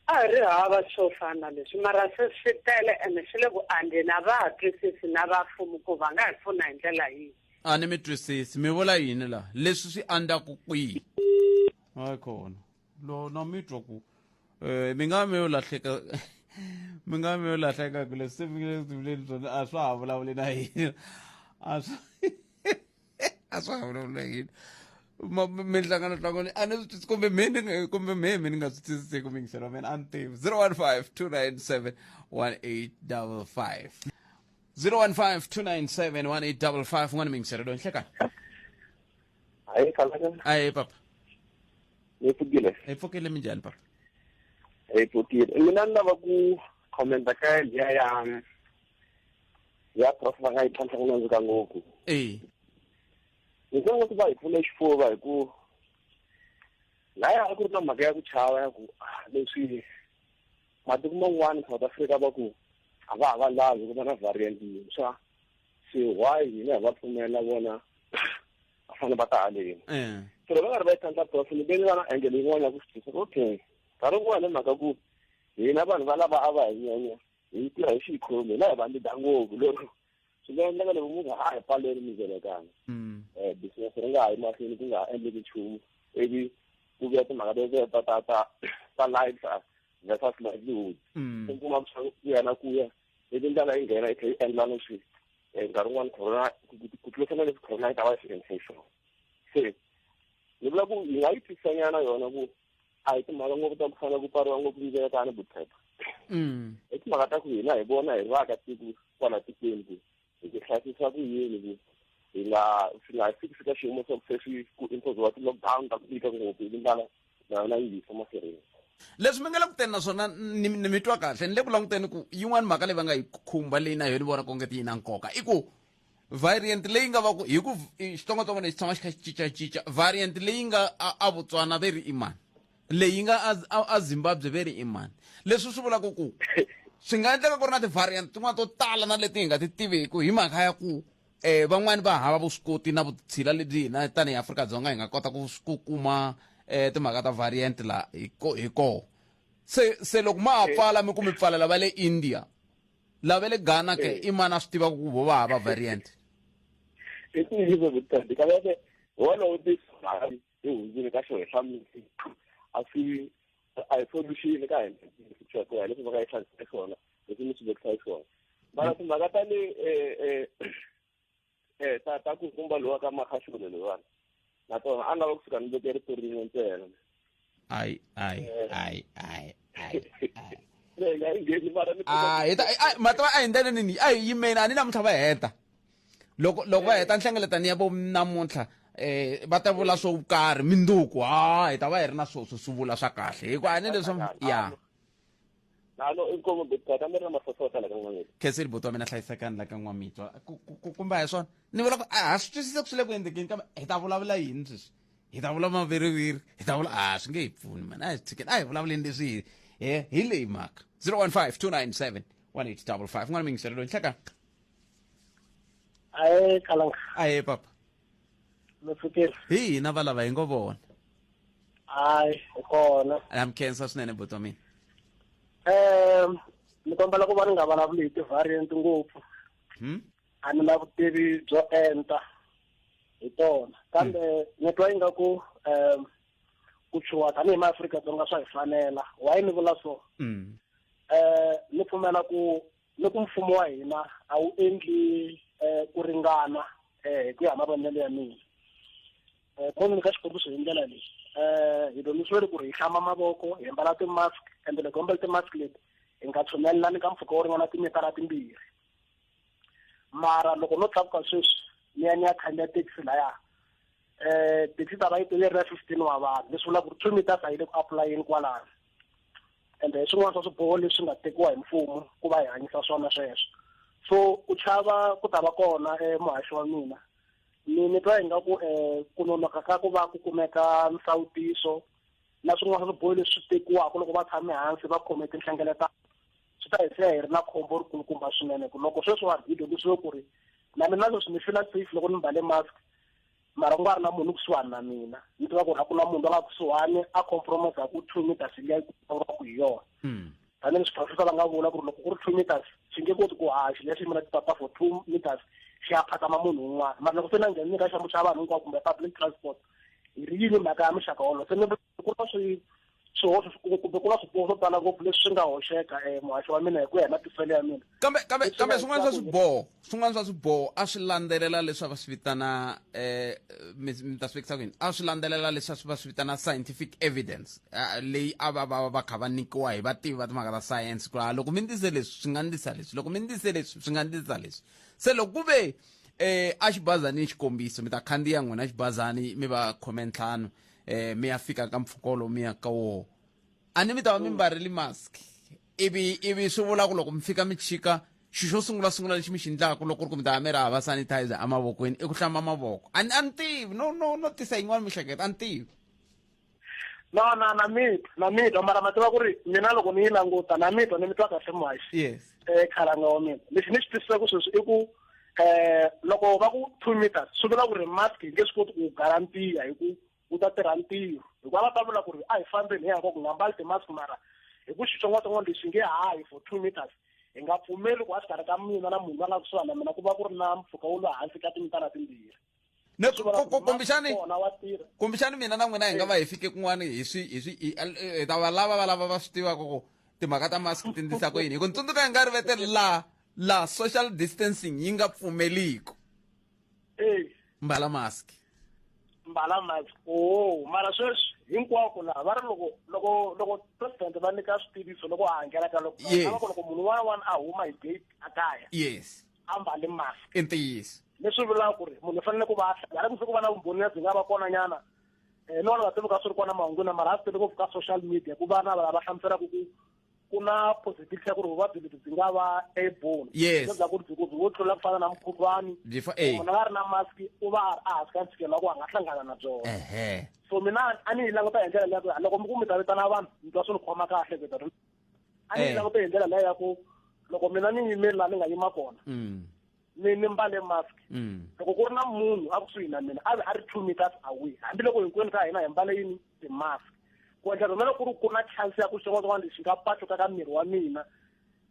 A hi ri hava swo fana leswi mara se swi tele ene swi le ku andeni a va ha twisisi na vafumo ku va nga hi pfuna hi ndlela yihi. a ni mi twisisi mi vula yini la leswi swi andaku kwihi hayi khona lo no mi twa ku mi nga mi yo lahleka mi nga mi yo lahleka ku leswi mi swona a swa ha vulavuli na yini a swa ha vulavuli yini minhlangano hlangano a ni swi twisisi kumbe me ni nga swi twisisi ku mingiselo mina a ni tivi 015-297-1855 015-297-1855 un'wana mingiselo lo nhlekani hayi khalanga ayi papa ni pfukile minjhani papa pfukile mina ni lava ku commenta ka ya prof va nga yi tlhantlha ku nandzika ngopfu ni nga ku va hi pfule xifuva hi ku laya a ku ri na mhaka ya ku chava ya ku leswi matiko man'wana South Africa va ku a va ha va lavi ku va na variant yintshwa se why hina hi va pfumela vona va fanele va ta haleni so loko va nga ri va yi tlhantlha prof ni veni va na angle yin'wana ya ku swi twisisa okay nkarhi wun'wana hi mhaka ku hina vanhu va lava a va hi nyanya hi tirha hi xikhomi la hi va ndida ngopfu lero swi nga endleka loko munhu a hi pfaleli mizelekanyo business ri nga ha yi mahlweni ku nga ha endleki nchumu ivi ku vuya timhaka ta extra lives versus livelihood kuma kuya na kuya edindaba ingena ikhe endla noshi ngarungwan corona kutlosana le corona itawa sensation se lebla ku ingayithisanyana yona ku ayitimaka ngokuthi kufanele kupariwa ngokubizela kana buthepha etimaka ku yena ibona iraka tiku kwala tikweni ikihlasisa kuyini ku singafikisa xiyimo sokusefi ku impose wa lockdown ta kubika ngopfu indala na yisa masereni leswi mi nga languteni naswona ni mi twa kahle ni le ku languteni ku yin'wana mhaka leyi va nga yi khumba leyi na yona vona ku ngeti yi na nkoka i ku variant leyi nga va ku hi ku xitsongwatsongwana lexi tshama xi kha xi cincacinca variant leyi nga a Botswana ve ri i mani leyi nga a Zimbabwe ve ri i mani leswi swi vulaka ku swi nga endleka ku ri na ti-variant tin'wana to tala na leti hi nga ti tiveki hi mhaka ya ku van'wani va hava vuswikoti na vutshila lebyi hina tanihi Afrika-Dzonga hi nga kota ku kuma timhaka ta variant la hi koho se loko ma ha pfala mi ku mi pfalela va le India lava le Ghana ke i mani a swi tivaka ku vo va hava variant itinyiso vutandi kambe wona uthi hi hundzile ka xo hlamisi a solution ka hina swi ya leswi va ka yi hlantsisa swona leswi mi swi vekisa swona mara timhaka ta le ta ku kumba lowa ka makhashule lewani na tona a lava kusuka ni veke rito rin'we ntsena matava a hi ndlela nini a hi yimeni a ni namuntlha va heta loko va heta nhlengeletani ya vo namuntlha va ta vula swo karhi minduku hi ta va hi ri na swi vula swa kahle hikuva a ni leswo ya inkomo betata mi ri na masosota la ka n'wamita khenseli buti wa mina hlayisekani la ka n'wamitwa kumba hi swona ni vula ku ha swi twisisa ku swi le ku endlekeni kambe hi ta vulavula yini sweswi hi ta vula maviriviri hi ta vula swi nge hi pfuni mani a hi tshikeni a hi vulavuleni leswi hi leyi mhaka 015 297 1855 n'wana mi yingiselelo hi hleka aye kalanga aye papa mfukeri hi hina valava hi ngo vona hayi kona am khensa swinene buti wa mina ni kombela ku va ni nga vulavuli hi ti-variant ngopfu a ni na vutivi byo enta hi tona kambe ni twa ingaku ku chuha tanihi maAfrika-Dzonga swa hi fanela why ni vula so ni pfumela ku loko mfumo wa hina a wu endli ku ringana hi ku ya mavonelo ya mina khomi ni ka xikombiso hi ndlela leyi hi dyondzisiwile ku ri hi hlamba mavoko hi mbala ti-mask ende loko hi mbale ti-mask leti hi nga tshumelelani ka mpfhuka wo ringana timitara timbirhi mara loko no tlakuka sweswi ni ya khandziya taxi laya taxi ta va yi tele 15 wa vanhu leswi vula ku ri 2 meters a yi le ku aplayeni kwalano ende swin'wana swa swiboho leswi nga tekiwa hi mfumo ku va hi hanyisa swona sweswo so ku chava ku ta va kona muhaxi wa mina ni twa ingaku ku nonoka ka ku va ku kumeka nsawutiso na swin'wana swa swiboho leswi tekiwaka loko va tshame hansi va khome tinhlengeletano swi ta hi siya hi ri na khombo rikulukumba swinene ku loko sweswi wa video leswi ku ri na mina leswi ni fila safe loko ni mbale mask mara ku nga ri na munhu kusuhani na mina ni tiva ku ri a ku na munhu loyi a kusuhani a compromise ku 2 meters liya ku hi yona tanihi swiphasisa va nga vula ku ri loko ku ri 2 meters swi nge koti ku haxi leswi mina tipapa for 2 meters xi ya phatama munhu un'wana mara loko se na nghenini ka xiyimo xa vanhu hinkwavo kumbe public transport hi ri yini mhaka ya muxaka wolowo se ni ku na swihoxo kumbe ku na swiboho swo tala ngopfu leswi swi nga hoxeka muhaxi wa mina hi ku ya hi matifelo ya mina kambe swin'wana swa swiboho a swi landzelela leswi va swi vitana mi ta swi vekisa kwini a swi landzelela leswi va swi vitana scientific evidence leyi a va kha va nikiwa hi vativi va timhaka ta science ku loko mi ndise leswi swi nga ndisa leswi loko mi ndise leswi swi nga ndisa leswi se loko ku ve a xibazani xikombiso mi ta khandziya n'wina xibazani mi va khome ntlhanu mi ya fika ka mpfhuka wolowo mi ya ka woho a ni mi ta va mi mbarile mask ivi swi vula ku loko mi fika mi chika xilo xo sungula lexi mi xi endlaka loko ri ku mi ta va mi ri hava sanitizer emavokweni i ku hlamba mavoko a ni tivi no tisa yin'wana mihleketo a ni tivi no na mitwa mara ma tiva ku ri mina loko ni yi languta na mitwa ni mi twa kahle muhaxi yes khalanga wa mina lexi ni xi twisisaka sweswi i ku loko va ku 2 meters swi vula ku ri mask hi nge swi koti ku garantiya hi ku u ta tirha ntirho hikuva va ta vula ku ri a hi fambeni hi yanko ku nga mbali ti-mask mara hi ku xitsongwatsongwana lexi nge hayi for 2 meters hi nga pfumeli ku a xikarhi ka mina na munhu va nga kusuhana na mina ku va ku ri na mpfhuka wu le hansi ka timitara timbirhi no kumbexani mina na n'wina hi nga va hi fike kun'wana hi ta va lava va swi tivaka ku timhaka ta mask ti ndlisa ku yini hi ku ntsundzuka hi nga riveteli la social distancing yi nga pfumeliko mbala mask mara sweswi hinkwako laha va ri loko president va nyika switiviso loko a hangela ka loko munhu un'wana a huma hi gate a kaya yes a mbale mask i ntiyiso leswi vulaka ku ri munhu u fanele ku va hala ku va na vumbhoni lebyi nga va kona nyana no va tivi ka swi ri kona mahungwini mara a swi tivi ka social media ku va na va hlamuselaka ku na possibility ya ku ri vuvabyi lebyi byi nga va airborne bya ku ri byi wo tlula ku fana na mukhuhlwani munhu a ri na mask u va a hansi ka ntshikelelo ku a nga hlangana na byona so mina a ni yi languta hi ndlela leya loko mi ta vitana vanhu mi twa swi ni khoma kahle vita a ni yi languta hi ndlela leya ya ku loko mina ni yimeli laha ni nga yima kona ni mbale mask loko ku ri na munhu a kusuhi na mina a ri 2 meters away hambiloko hinkwenu ka hina hi mbale yini ti-mask ku endla rona loko ku na chance ya ku xitsongwatsongwana lexi nga patuka ka miri wa mina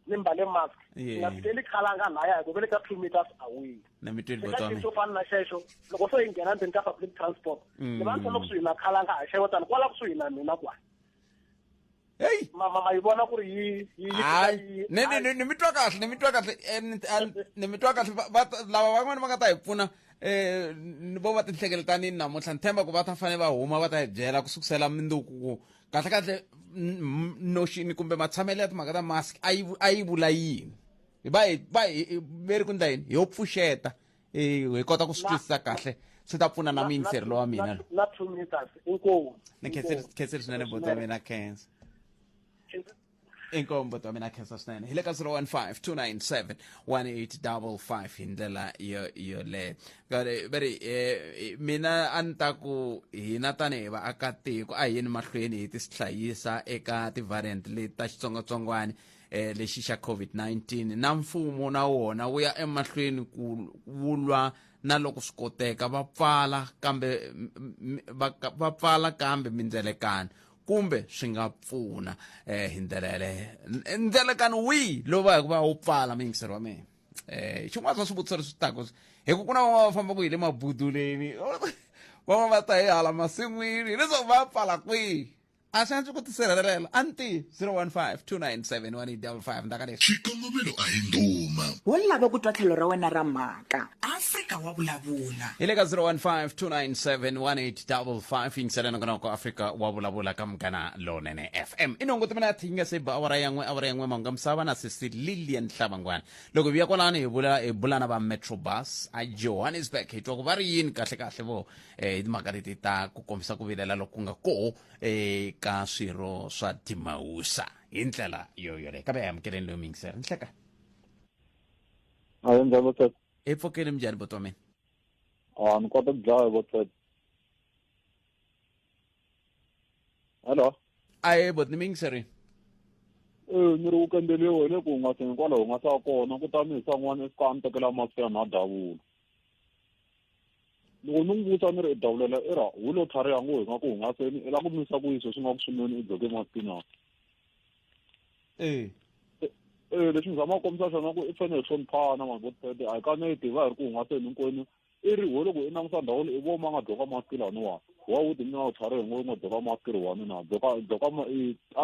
ni mbale mask nga fikeli khalanga laya hi ku vele ka 2 meters away eka xo fana na xexo loko so hi nghena ndzeni ka public transport ni va ni tshama kusuhi na khalanga a xevo tani kwala kusuhi na mina kwani mama yi vona ku ri ni mitwa kahle ni mitwa kahle lava van'wana va nga ta hi pfuna vo va tinhlekeletanini namuntlha ni themba ku va ta fane va huma va ta hi byela ku sukusela mindzuku ku kahle noxini kumbe matshamelo ya timhaka ta mask a yi vula yini va ri ku ndla yini hi yo pfuxeta hi kota ku swi twisisa kahle swi ta pfuna na miyingiseri lowa mina na 2 meters inkomu ni khenseli swinene boto wa mina khensa inkombo to mina khensa swinene hi le ka 015-297-1855 hi ndlela yo le mina a ni ta ku hina tanihi vaakatiko a hi yini mahlweni hi tisihlayisa eka tivariant leti ta xitsongwatsongwana lexi xa COVID-19 na mfumo na wona wu ya emahlweni ku wulwa na loko swi koteka va pfala kambe mindzelekano kumbe swi nga pfuna hi ndlela yaleyo ndzelekano wihi lowu va hi ku va wu pfala muyingiseri wa mina xin'wana swa swivutiso leswi taka hi ku ku na van'wana va fambaku hi le mabuduleni van'wana va ta hi hala masin'wini leswaku va pfala kwihi a swi antswi ku tisirhelela a ni tivi 015-297-1855 ndaka leswi xikongomelo a hi nduma wo lava ku twa tlhelo ra wena ra mhaka afrika wa vulavula hi le ka 015-297-1855 yingiselana kanako afrika wa vulavula ka mugana lonene fm inongo timina yathi yi nga se ba awara yan'we mahunga misava na sisi lilian hlabangwana loko vi ya kwalani hi bulana va metrobus a johannesburg hi twa ku va ri yini kahle vo hi timhaka leti ta ku kombisa ku vilela loko ku nga koho ka swirho swa timhausa hi ndlela yoyole kambe hi amukeleni leyo miyingiseri nhleka hi pfukeni minjhani boto wa mina ni kota ku dlaya botswet hello aye bot ni miyingiseri ni ri ku kambeliwa hi le ku hungaseni kwalaho nga sa kona ku ta ni hi san'wana esikaya ni tekela masika na davula loko ni n'wi vutisa ni ri i davulela i ra wu lo tlhariha ngo hi nga ku hungaseni i la ku misa ku yiso swi nga ku swinene i dzoke masikina leswi ni zama kombisa swona ku i fanele hi hloniphana mabotete a hi ka ni yi tiva hi ri ku hungaseni hinkwenu i ri ho loko i langusa ndhawu leyi i vo ma nga dzoka maski laniwa wa wuti mina u tlharihe ngo i nga dzoka maski ri wani na dzoka a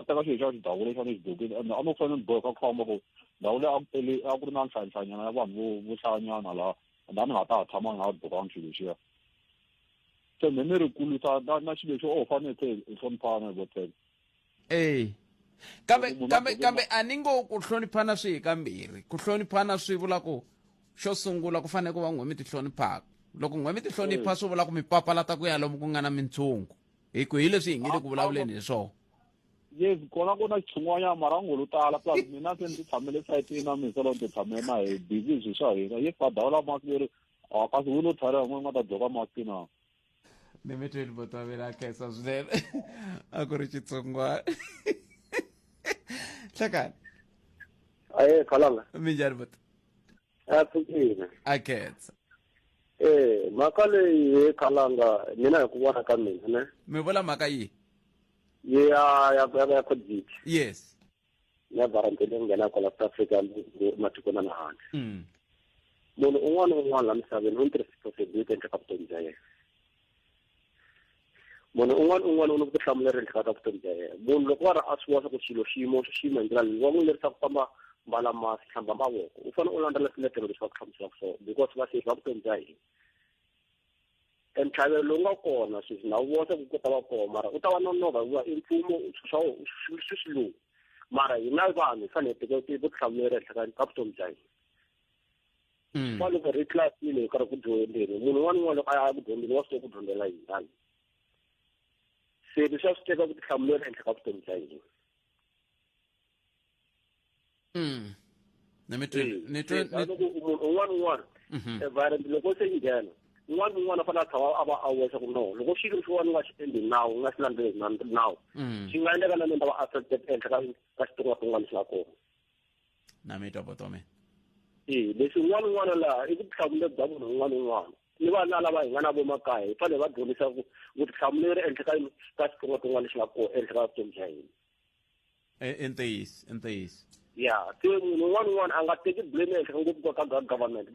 teka xilo xa xidhawu lexi a ni xi dzokile ende a no fanele ni boheka ku famba ku ndhawu leyi a ku ri na nhlanhlanyana ya vanhu vo hlayanyana laha ende a ni nga ta ha tshama nga ha dzokangi xilo lexiya se me ni ri kulisa na xilo lexi o fanele hi hloniphana hi botete kambe a ni ngo ku hloniphana swi hi kambirhi ku hloniphana swi vula ku xo sungula ku fanele ku va n'we mi ti hloniphaka loko n'we mi ti hlonipha swi vula ku mi papalata ku ya lomu ku nga na mintshungu hi ku hi leswi hi nge le ku vulavuleni hi swona yes kona ku na xitshun'wanyana mara ngolo tala plus mina se ni ti tshamele sayitini na miselo ni ti tshamele na hi busy swi swa hina yes va dawula masi leri kasi wu lo tlhariha n'we nga ta dzoka masi na ni mi tweli boto wa mina a khensa swinene a ku ri xitsongwana hlekani aye khalanga minjhani boto a pfukile a khensa mhaka leyi he khalanga mina hi ku vona ka mina ne mi vula mhaka yihi ya COVID yes ya varantele nghena kwala South Africa matiko na handle munhu un'wana na un'wana la misaveni u ni ti-responsibility ehenhla ka vutomi bya yena munhu un'wana u ni vutihlamuleri ehenhla ka vutomi bya yena munhu loko va ri a swi vona ku xilo xiyimo hi ndlela leyi va n'wi lerisa ku famba mbala masi hlamba mavoko u fanele u landzela swiletelo leswi va ku hlamuselaka swona because va sefa vutomi bya hina entlhavelo lowu nga kona sweswi na wu vona ku kota va kona mara u ta va nonoka hikuva i mfumo swi slow mara hina vanhu hi fanele hi teka vutihlamuleri ehenhla ka vutomi bya hina fane ku ri tlilasini hi karhi ku dyondzeni munhu un'wana un'wana loko a ya ku dyondzeni wa swi tiva ku dyondzela yinani se leswi a swi teka vutihlamuleri ehenhla ka vutomi bya hina munhu un'wana environment loko se yi nghena un'wana un'wana a fanele a tshama a va a wexa ku no loko xilo xin'wana u nga xi endli nawu u nga xi landzeleli nawu xi nga endleka na mina ta va affected ehenhla ka xitsongwatsongwana xi nga kona na mi twa botome leswi un'wana laha i vutihlamuleri bya munhu un'wana un'wana ni vana lava hi nga na vomakaya hi fanele va dyondzisa vutihlamuleri ehenhla ka xitsongwatsongwana lexi nga kona ehenhla ka vutomi bya hina entiyisi ya se munhu un'wana a nga teki blame ehenhla ngopfu ka government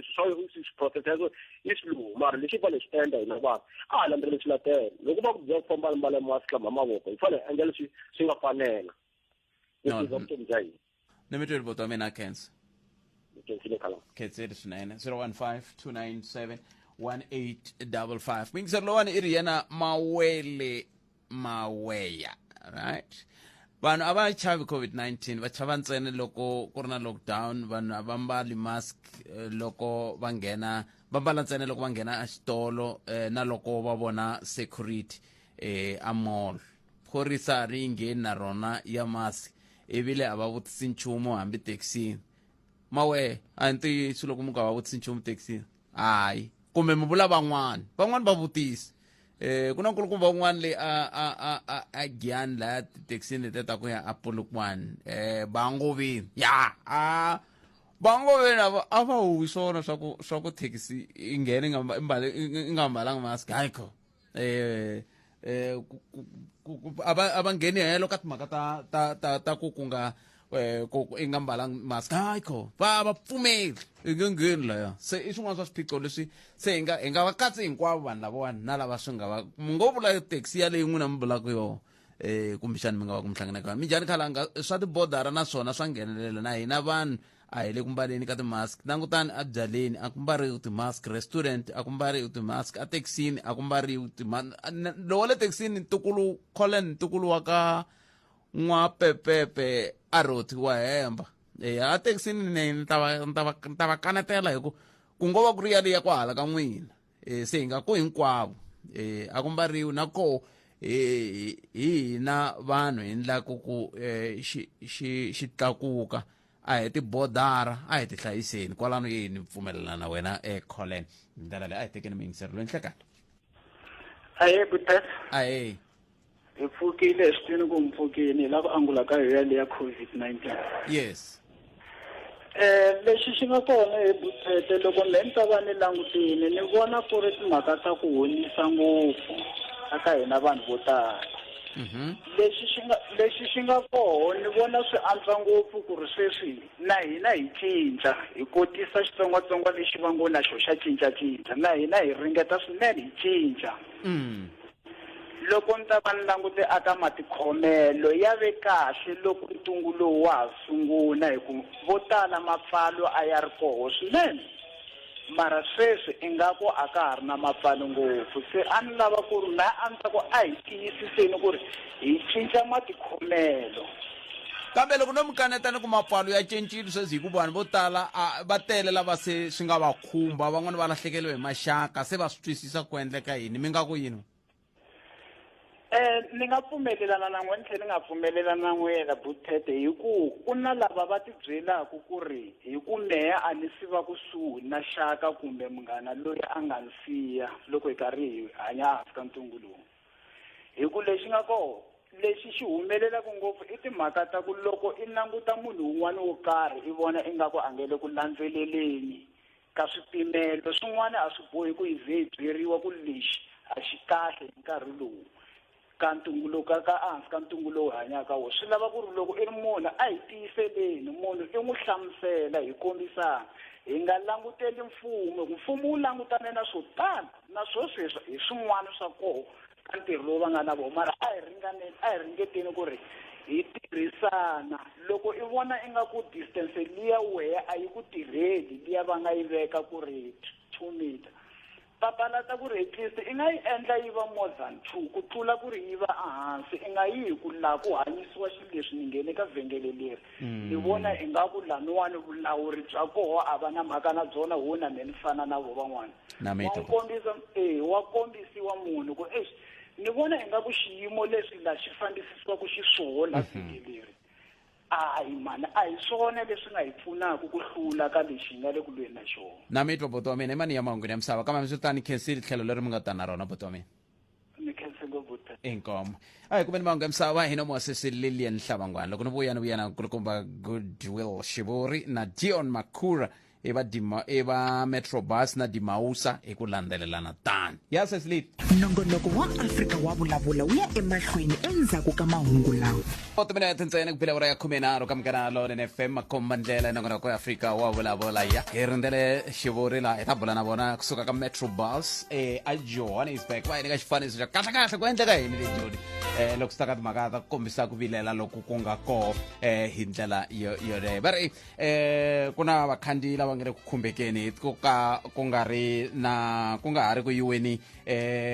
swi process i slow mara lexi hi fanele xi endla hina vanhu a ha landzeleli swiletelo loko va ku byela ku famba mbala masi hlamba mavoko hi fanele endla leswi swi nga fanela leswi bya vutomi bya hina ni mi tweli botome na cancer khetseli swinene 015-297-1855 mingiseri lowani i ri yena maweya right vanhu a va chavi covid-19 va chava ntsena loko ku ri na lockdown vanhu a va mbali mask loko va nghena va mbala ntsena loko va nghena a xitolo na loko va vona security a mall phorisa ri ngheni na rona ya mask ivile a va vutisi nchumu hambi taxini mawe a ntiyiso loko mu nga va vutisi nchumu taxini hayi kumbe mi vula van'wana va vutisi ku na nkulukumba un'wana leyi a giyani laya tithekisini leti ta ku ya a Polokwane bangoveni ya bangoveni a va huwi swona swa ku thekisi i nghene i nga mbalanga mask hayiko a va ngheni helo ka timhaka ta ku nga i nga mbalanga mask hayiko va pfumeli i nge ngheni laya se i swin'wana swa swiphiqo leswi se hi nga va katsi hinkwavo vanhu lavawani na lava swi nga va mi ngo vula taxi yaleyi n'wina mi vulaka yona kumbexani mi nga va ku mi hlangana ka minjhani khalanga swa tibodara na swona swa nghenelela na hina vanhu a hi le ku mbaleni ka timask langutani a byaleni a ku mbariwi timask restaurant a ku mbariwi timask a taxini a ku mbariwi timask lowa le taxini ntukulu wa ka n'wapepepe a roti wa hemba a taxini ni ta va kanetela hi ku ngo va ku ri yaleyi ya ku hala ka n'wina se hi nga ko hinkwavo a ku mbariwi na ko hina vanhu hi ndlaku ku xi tlakuka a hi tibodara a hi ti hlayiseni kwalano yini pfumelelana na wena Colin ndlela leyi a hi tekeni mingiseri loyi nhlekani aye butas aye hi pfukile switini ku mpfukini la ku angula ka yoya leya COVID-19 yes lexi xi nga kona hi butete loko ni ta va ni langutini ni vona ku ri timhaka ta ku honisa ngopfu aka hina vanhu vo tala lexi xi nga koho ni vona swi antswa ngopfu ku ri sweswi na hina hi cinca hi kotisa xitsongwatsongwana lexi va ngo na xo xa cincacinca na hina hi ringeta swinene hi cinca loko ni ta va ni langute aka matikhomelo ya ve kahle loko ntungu lowu wa ha sungula hi ku vo tala mapfalo a ya ri koho swinene mara sweswi ingaku a ka ha ri na mapfalo ngopfu se a ni lava ku ri na a ni ta ku a hi tiyisiseni ku ri hi cinca matikhomelo kambe loko no mi kanetani ku mapfalo ya cincile sweswi hi ku vanhu vo tala va tele lava se swi nga va khumba van'wana va lahlekeliwe hi maxaka se va swi twisisa ku endleka yini mi nga ku yini ni nga pfumelelana na n'we ni tlhela ni nga pfumelelana na n'wela butete hi ku na lava va ti byelaku ku ri hi ku meya a ni si va kusuhi na xaka kumbe munghana loyi a nga ni siya loko hi karhi hi hanya hansi ka ntungu lowu hi ku lexi nga koho lexi xi humelelaku ngopfu i timhaka ta ku loko i languta munhu un'wana wo karhi i vona ingaku a nge le ku landzeleleni ka swipimelo swin'wana a swi bohi ku hi ze hi byeriwa ku lexi a xi kahle hi nkarhi lowu ka ntungulo ka ansi ka ntungulo hanyaka wo swi lava ku ri loko i ri munhu a hi tiyiseleni munhu i n'wi hlamusela hi kombisana hi nga languteli mfumo wu langutane na swo tala na sweswo hi swin'wana swa koho ka ntirho lowu va nga na vona mara a hi ringeteni ku ri hi tirhisana loko i vona i nga ku distance liya wehe a yi ku tirheli liya va nga yi veka ku ri 2 meter papalata ku ri at least i nga yi endla yi va more than 2 ku tlula ku ri yi va ehansi i nga yi ku laha ku hanyisiwa xilo leswi ni nghene ka vhengele leri ni vona i nga ku laniwani vulawuri bya koho a va na mhaka na byona ho na meni fana na vo van'wana wa kombisiwa munhu ku ni vona i nga ku xiyimo leswi la xi fambisisiwaku xiswona vhengele leri ayi mani a hi swona leswi nga hi pfunaka ku hlula ka lexi nga le ku lweni na xona na mitwa boto wa mina i mani ya mahunguni ya misava kambe swi tani khensile tlhelo leri mi nga ta na rona boto wa mina ni khense ngopfu inkomo ayi kumbe ni mahungu ya misava hina muasesi Lilian Hlabangwana loko ni vuya na nkulukumba Goodwill Shivori na Dion Makura eva Metrobus na Dimausa hi ku landzelelana tani ya seslit nongonoko wa Afrika wa vulavula wu ya emahlweni endzhaku ka mahungu lawa otiminete ntsena ku phela ora ya 13 ka mkanalo na FM makomba ndlela nongonoko ya Afrika wa vulavula ya hi rindzele Xivori la ta bula na vona kusuka ka Metrobus a Johannesburg va nyika xifaniso xa kahle ku endleka yini le eJoni loko sita ka timhaka ta kombisa ku vilela loko ku nga ko hi ndlela yo va ri ku na vakhandziyi lava nga le ku khumbekeni ku nga ha ri ku yiweni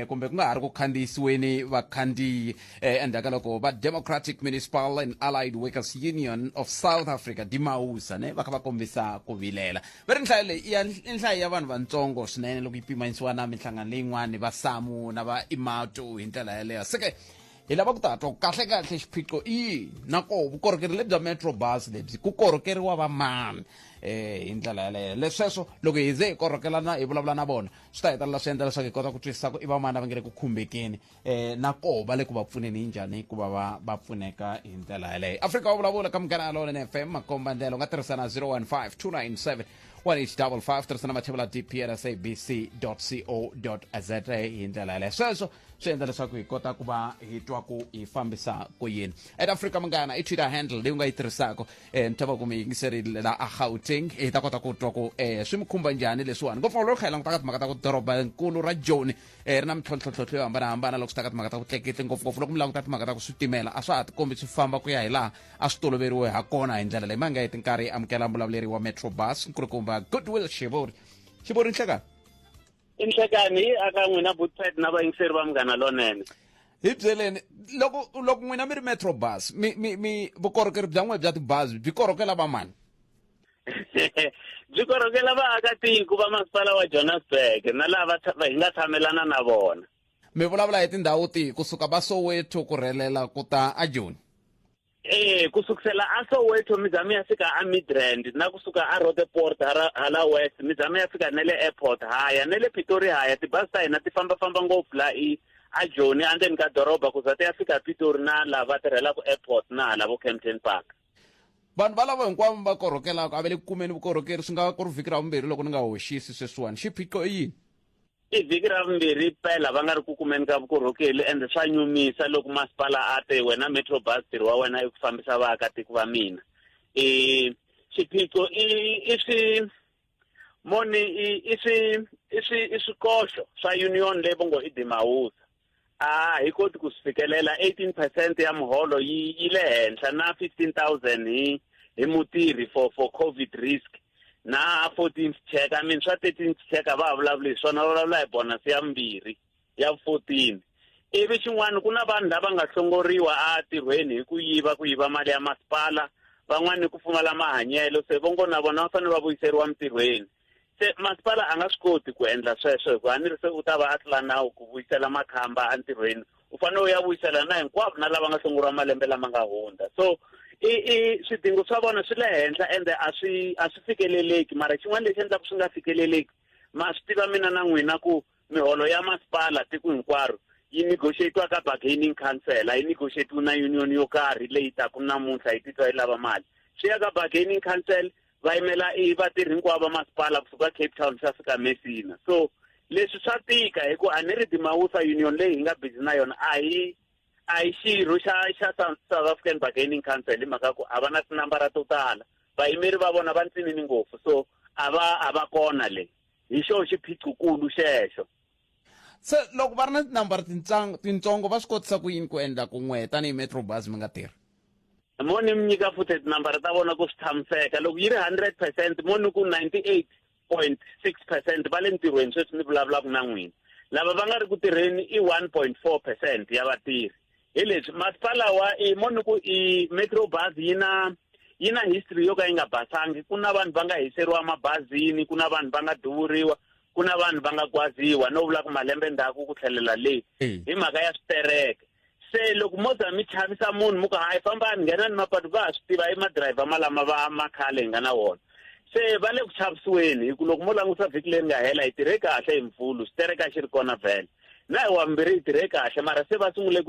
kumbe ku nga ha ri ku khandziyisiweni vakhandziyi endzhaku loko va Democratic Municipal and Allied Workers Union of South Africa Dimausa va kha va kombisa ku vilela va ri nhlayo leyi i nhlayo ya vanhu vantsongo swinene loko yi pimanisiwa na minhlangano leyin'wani va SAMU na va IMATO hi ndlela yaleyo seke hi lava ku ta twa kahle xiphiqo nako vukorhokeri lebyi bya Metrobus lebyi ku korhokeriwa va mani hi ndlela yaleyo lesweswo loko hi ze hi korhokelana hi vulavula na vona swi ta hetelela swi endla leswaku hi kota ku twisisa ku i va mani va nge le ku khumbekeni nako va le ku va pfuneni hi njhani hikuva va pfuneka hi ndlela yaleyo Afrika wa vulavula ka mugana alone na FM makomba ndlela u nga tirhisana 015 297 1855 tirhisana mathebula dprsabc.co.za hi ndlela yaleyo sweswo swi endla leswaku hi kota ku va hi twa ku hi fambisa ku yini at Afrika mungana i Twitter handle leyi u nga yi tirhisako ni tava ku mi yingiserile la a Gauteng hi ta kota ku twa ku swi mi khumba njhani leswiwani ngopfungopfu loko kha hi languta ka timhaka ta ku doroba nkulu ra Joni ri na mintlhontlhotlho yo hambanahambana loko swi ta ka timhaka ta ku tleketli ngopfungopfu loko mi languta timhaka ta ku switimela a swa ha tikombi swi famba ku ya hi laha a swi toloveriwe ha kona hi ndlela leyi ma nga heti nkarhi amukela mbulavuleri wa Metrobus nkulukumba Goodwill Shivori nhlekani inhlekani aka n'wina Butside na vayingiseri va munghana lonene hi byeleni loko n'wina mi ri Metrobus mi vukorhokeri bya n'we bya tibazi byi korhokela va mani byi korhokela vaakatiko va masipala wa Johannesburg na lava hi nga tshamelana na vona mi vulavula hi tindhawu tihi kusuka va Soweto ku rhelela ku ta eJoni kusukisela a Soweto mi zama ya fika a Midrand na kusuka a Roodepoort hala West mi zama ya fika nele airport haya nele Pretoria haya tibasi ta hina ti famba ngopfu la eJoni andeni ka doroba ku za ti ya fika Pretoria na lava tirhela ku airport na hala vo Kempton Park vanhu va lava hinkwavo va korhokelaka a va le ku kumeni vukorhokeri swi nga ku ri vhiki ra vumbirhi loko ni nga hoxisi sweswiwani xiphiqo i yini i vhiki ra vumbirhi pela va nga ri ku kumeni ka vukorhokeri ende swa nyumisa loko masipala a te wena Metrobus tirhi wa wena i ku fambisa vaakatiko va mina xiphiqo i swikoxo swa union leyi vongo i Dimausa hi koti ku swi fikelela 18% ya muholo yi le henhla na 15,000 hi mutirhi for COVID risk na 14th check I mean swa 13th check va vulavula hi swona va vulavula hi bonus ya 2 ya 14 ivi xin'wana ku na vanhu lava nga hlongoriwa a tirhweni hi ku yiva mali ya masipala van'wana ku pfumala mahanyelo se vongo na vona va fanele va vuyiseriwa mintirhweni se masipala a nga swi koti ku endla sweswo hikuva a ni ri se u ta va a tlula nawu ku vuyisela makhamba entirhweni u fanele u ya vuyisela na hinkwavo na lava nga hlongoriwa malembe lama nga hundza so swidingo swa vona swi le henhla ende a swi fikeleleki mara xin'wana lexi endlaku swi nga fikeleleki ma swi tiva mina na n'wina ku miholo ya masipala tiko hinkwaro yi negotiatiwa ka bargaining council yi negotiatiwa na union yo karhi leyi taku namuntlha yi titwa yi lava mali swi ya ka bargaining council va yimela vatirhi hinkwavo va masipala kusuka Cape Town swa fika Messina so leswi swa tika hi ku a ni ri Dimausa union leyi hi nga busy na yona a a hi xirho xa South African Bargaining Council hi mhaka ku a va na tinambara to tala vayimeri va vona va ntsinini ngopfu so a va kona le hi xo xiphiqokulu xexo. Se loko va ri na tinambara tintsongo va swi kotisa ku yini ku endla ku n'we tanihi Metrobus mi nga tirhi? Mo ni mi nyika futhi tinambara ta vona ku swi tshamiseka loko yi ri 100% mo ni ku 98.6% va le ntirhweni sweswi ni vulavulaka na n'wina. Lava va nga ri ku tirheni i 1.4% ya vatirhi. Hi leswi masipala wa mo ni ku Metrobus yi na history yo ka yi nga basangi. Ku na vanhu va nga hiseriwa mabazini, ku na vanhu va nga duvuriwa, ku na vanhu va nga gwaziwa no vula ku malembe ndzhaku ku tlhelela le hi mhaka ya Xitereka. Se loko mo za mi chavisa munhu muka hayi fambani nghena ni mapatu va swi tiva i madriver malama va makhale hi nga na wona. Se va le ku chavisiweni hi ku loko mo langusa vhiki leri nga hela hi tirhe kahle hi Mvulu Xitereka xi ri kona vhele na hi wambirhi hi tirhe kahle mara se va sungule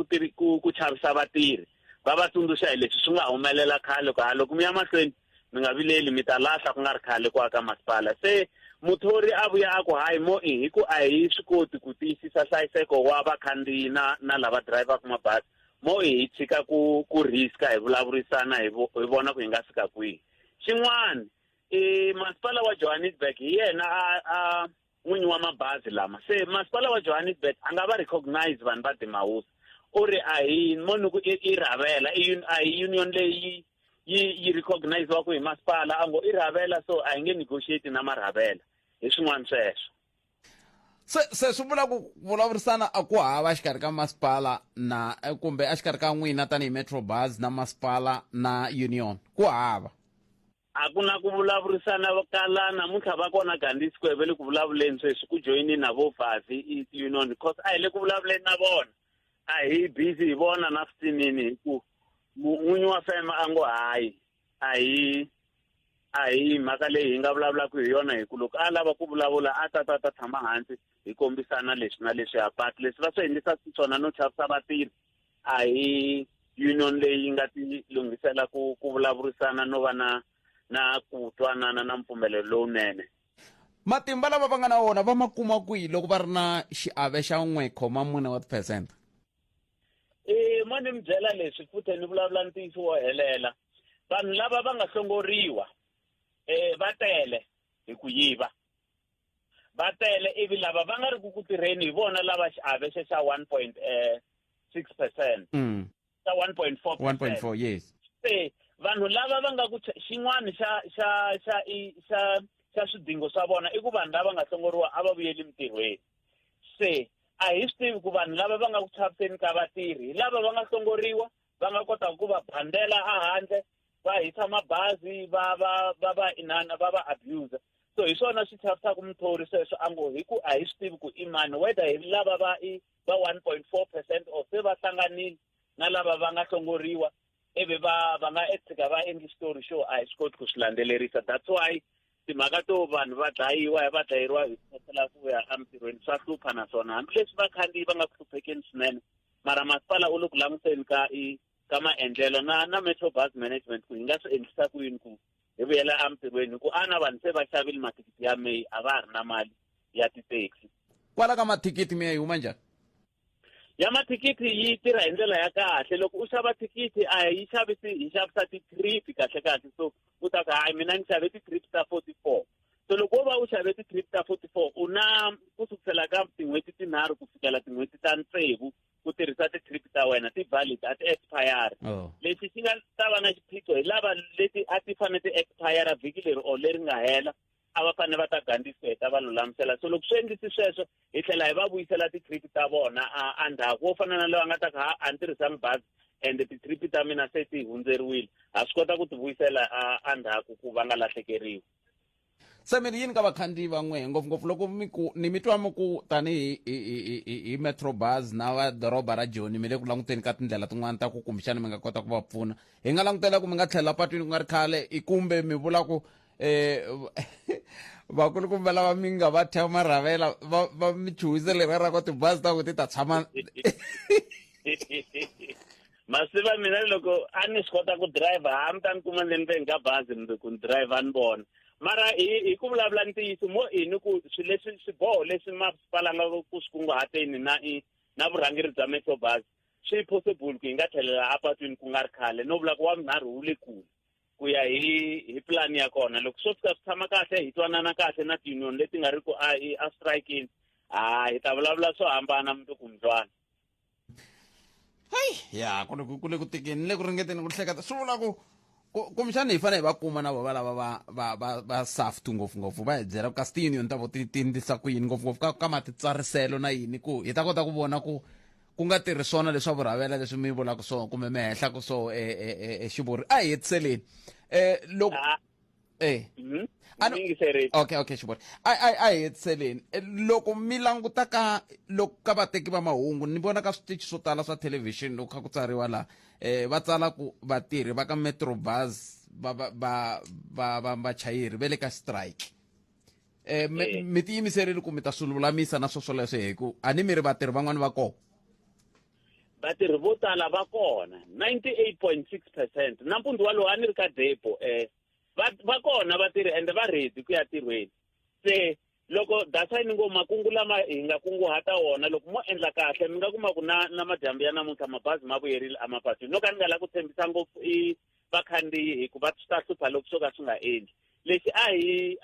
ku chavisa vatirhi va va tsundzuxa hi leswi swi nga humelela khale ku loko mi ya mahlweni mi nga vileli mi ta lahla ku nga ri khale ku aka masipala. Se muthori a vuya a ku hayi mo hi ku a hi swi koti ku tiyisisa hlayiseko wa vakhandziyi na lava dirayivaka mabazi mo hi tshika ku riska hi vulavurisana hi vona ku hi nga fika kwihi. Xin'wana masipala wa Johannesburg hi yena a n'winyi wa mabazi lama. Se masipala wa Johannesburg a nga va recognize vanhu va timawusa u ri a hi moni ku i ravela a hi union leyi yi recognize wa ku hi masipala a ngo i ravela so a hi nge negotiate na maravela hi swin'wana sweswo. Se swi vula ku vulavurisana a ku hava xikarhi ka masipala na kumbe a xikarhi ka n'wina tanihi Metrobus na masipala na union ku hava? A ku na ku vulavurisana kala namuntlha va kona Gandhi Square ve le ku vulavuleni sweswi ku joyini na vo Fazi union because a hi le ku vulavuleni na vona a hi busy hi vona na switsinini hi ku n'winyi wa fema a ngo hayi a hi mhaka leyi hi nga vulavulaka hi yona hi ku loko a lava ku vulavula a ta tshama hansi hi kombisana leswi na leswi ya but leswi va swi endlisa swona no chavisa vatirhi a hi union leyi nga ti lunghisela ku vulavurisana no va na ku twanana na mpfumelelo lowunene. Matimba lava va nga na wona va ma kuma kwihi loko va ri na xiave xa 1.4%? Mo ni mi byela leswi futhi ni vulavula ntiyiso wo helela vanhu lava va nga hlongoriwa va tele hi ku yiva va tele ivi lava va nga ri ku tirheni hi vona lava xiave xa 1.6% xa 1.4%. Yes. Se vanhu lava va nga ku xin'wana xa swidingo swa vona i ku vanhu lava nga hlongoriwa a va vuyeli mintirhweni. Se a hi swi tivi ku vanhu lava va nga ku chaviseni ka vatirhi lava va nga hlongoriwa va nga kota ku va bandela handle va hisa mabazi va inana va abuse. So hi swona swi chavisaka muthori sweswo a ngo hi ku a hi swi tivi ku imani whether hi lava va 1.4% or se va hlanganile na lava va nga hlongoriwa ivi va nga etshika va endli story show a hi swi koti ku swi landzelerisa. That's why timhaka to vanhu va dlayeriwa hi kotela ku ya emintirhweni swa hlupha naswona hambileswi vakhandziyi va nga hluphekeni swinene mara masipala u le ku langutiseni ka maendlelo na Metrobus management ku hi nga swi endlisa ku yini ku hi vuyela emintirhweni ku ana vanhu se va xavile mathikithi ya May a va ha ri na mali ya titaxi. Kwala ka mathikithi mi ya yi huma njhani? Ya mathikithi yi tirha hi ndlela ya kahle loko u xava thikithi a hi xavisa ti-trip kahle so u ta ku hayi mina ni xave ti-trip ta 44 so loko wo va u xave ti-trip ta 44 u na ku sukusela ka tin'hweti tinharhu ku fikela tin'hweti ta 6 ku tirhisa ti-trip ta wena ti-valid a ti-expire. Lexi xi nga ta va na xiphiqo hi lava leti a ti fanele ti-expire vhiki leri or leri nga hela a va fanele va ta Gandhi Square ta va lulamisela. So loko swi endlisi sweswo hi tlhela hi va vuyisela ti-trip ta vona a ndzhaku wo fana na lava nga ta ka a ni tirhisanga bazi and ti-trip ta mina se ti hundzeriwile ha swi kota ku ti vuyisela a ndzhaku ku va nga lahlekeriwi. Se mi yini ka vakhandziyi van'we ngopfungopfu loko ni mi twa mi ku tanihi Metrobus na va doroba ra Joni mi le ku languteni ka tindlela tin'wana ta ku kumbexana mi nga kota ku va pfuna hi nga langutela ku mi nga tlhela patwini ku nga ri khale kumbe mi vula ku vakulukumba lava mi nga va thya maravela va mi chuhise leri ra ku tibazi ta ku ti ta tshama masiva mina loko a ni swi kota ku driver hambi ta ni kuma ni ndzeni ka bazi ni ku ni driver ni vona mara hi ku vulavula ntiyiso mo ni ku swiboho leswi masipala nga ku swi kunguhateni na vurhangeri bya Metrobus swi possible ku hi nga tlhelela apatwini ku nga ri khale no vula ku wa vunharhu wu le kule ku ya hi plan ya kona loko swo fika swi tshama kahle hi twanana kahle na ti-union leti nga ri ku a strikini hi ta vulavula swo hambana mundzuku mzwana ya ku le ku tikeni le ku ringeteni ku hleketa swi vula ku kumbexana hi fanele hi va kuma na vona lava va saft ngopfungopfu va hi byela ka ti-union ta vo ti endlisa ku yini ngopfungopfu ka matitsariselo na yini ku hi ta kota ku vona ku nga tirhi swona leswa vuravela leswi mi vulaka swona kumbe mi hehlaka so xivuri a hi hetiseleni loko okay xivuri a hi hetiseleni loko mi languta ka vateki va mahungu ni vona ka switichi swo tala swa thelevhixini loko kha ku tsariwa laha va tsala ku vatirhi va ka metrobus vachayeri va le ka strike mi tiyimiserile ku mi ta swi lulamisa na swoswoleswo hi ku a ni mi ri vatirhi van'wani va kona vatirhi vo tala va kona 98.6% nampundzu walowo a ni ri ka depo va kona vatirhi ende va ready ku ya tirhweni se loko dasa ni ngo makungu lama hi nga kunguhata wona loko mo endla kahle mi nga kuma ku na madyambu ya namuntlha mabazi ma vuyerile emapatwini no ka ni nga la ku tshembisa ngopfu vakhandziyi hi ku va swi ta hlupha loko swo ka swi nga endli lexi a hi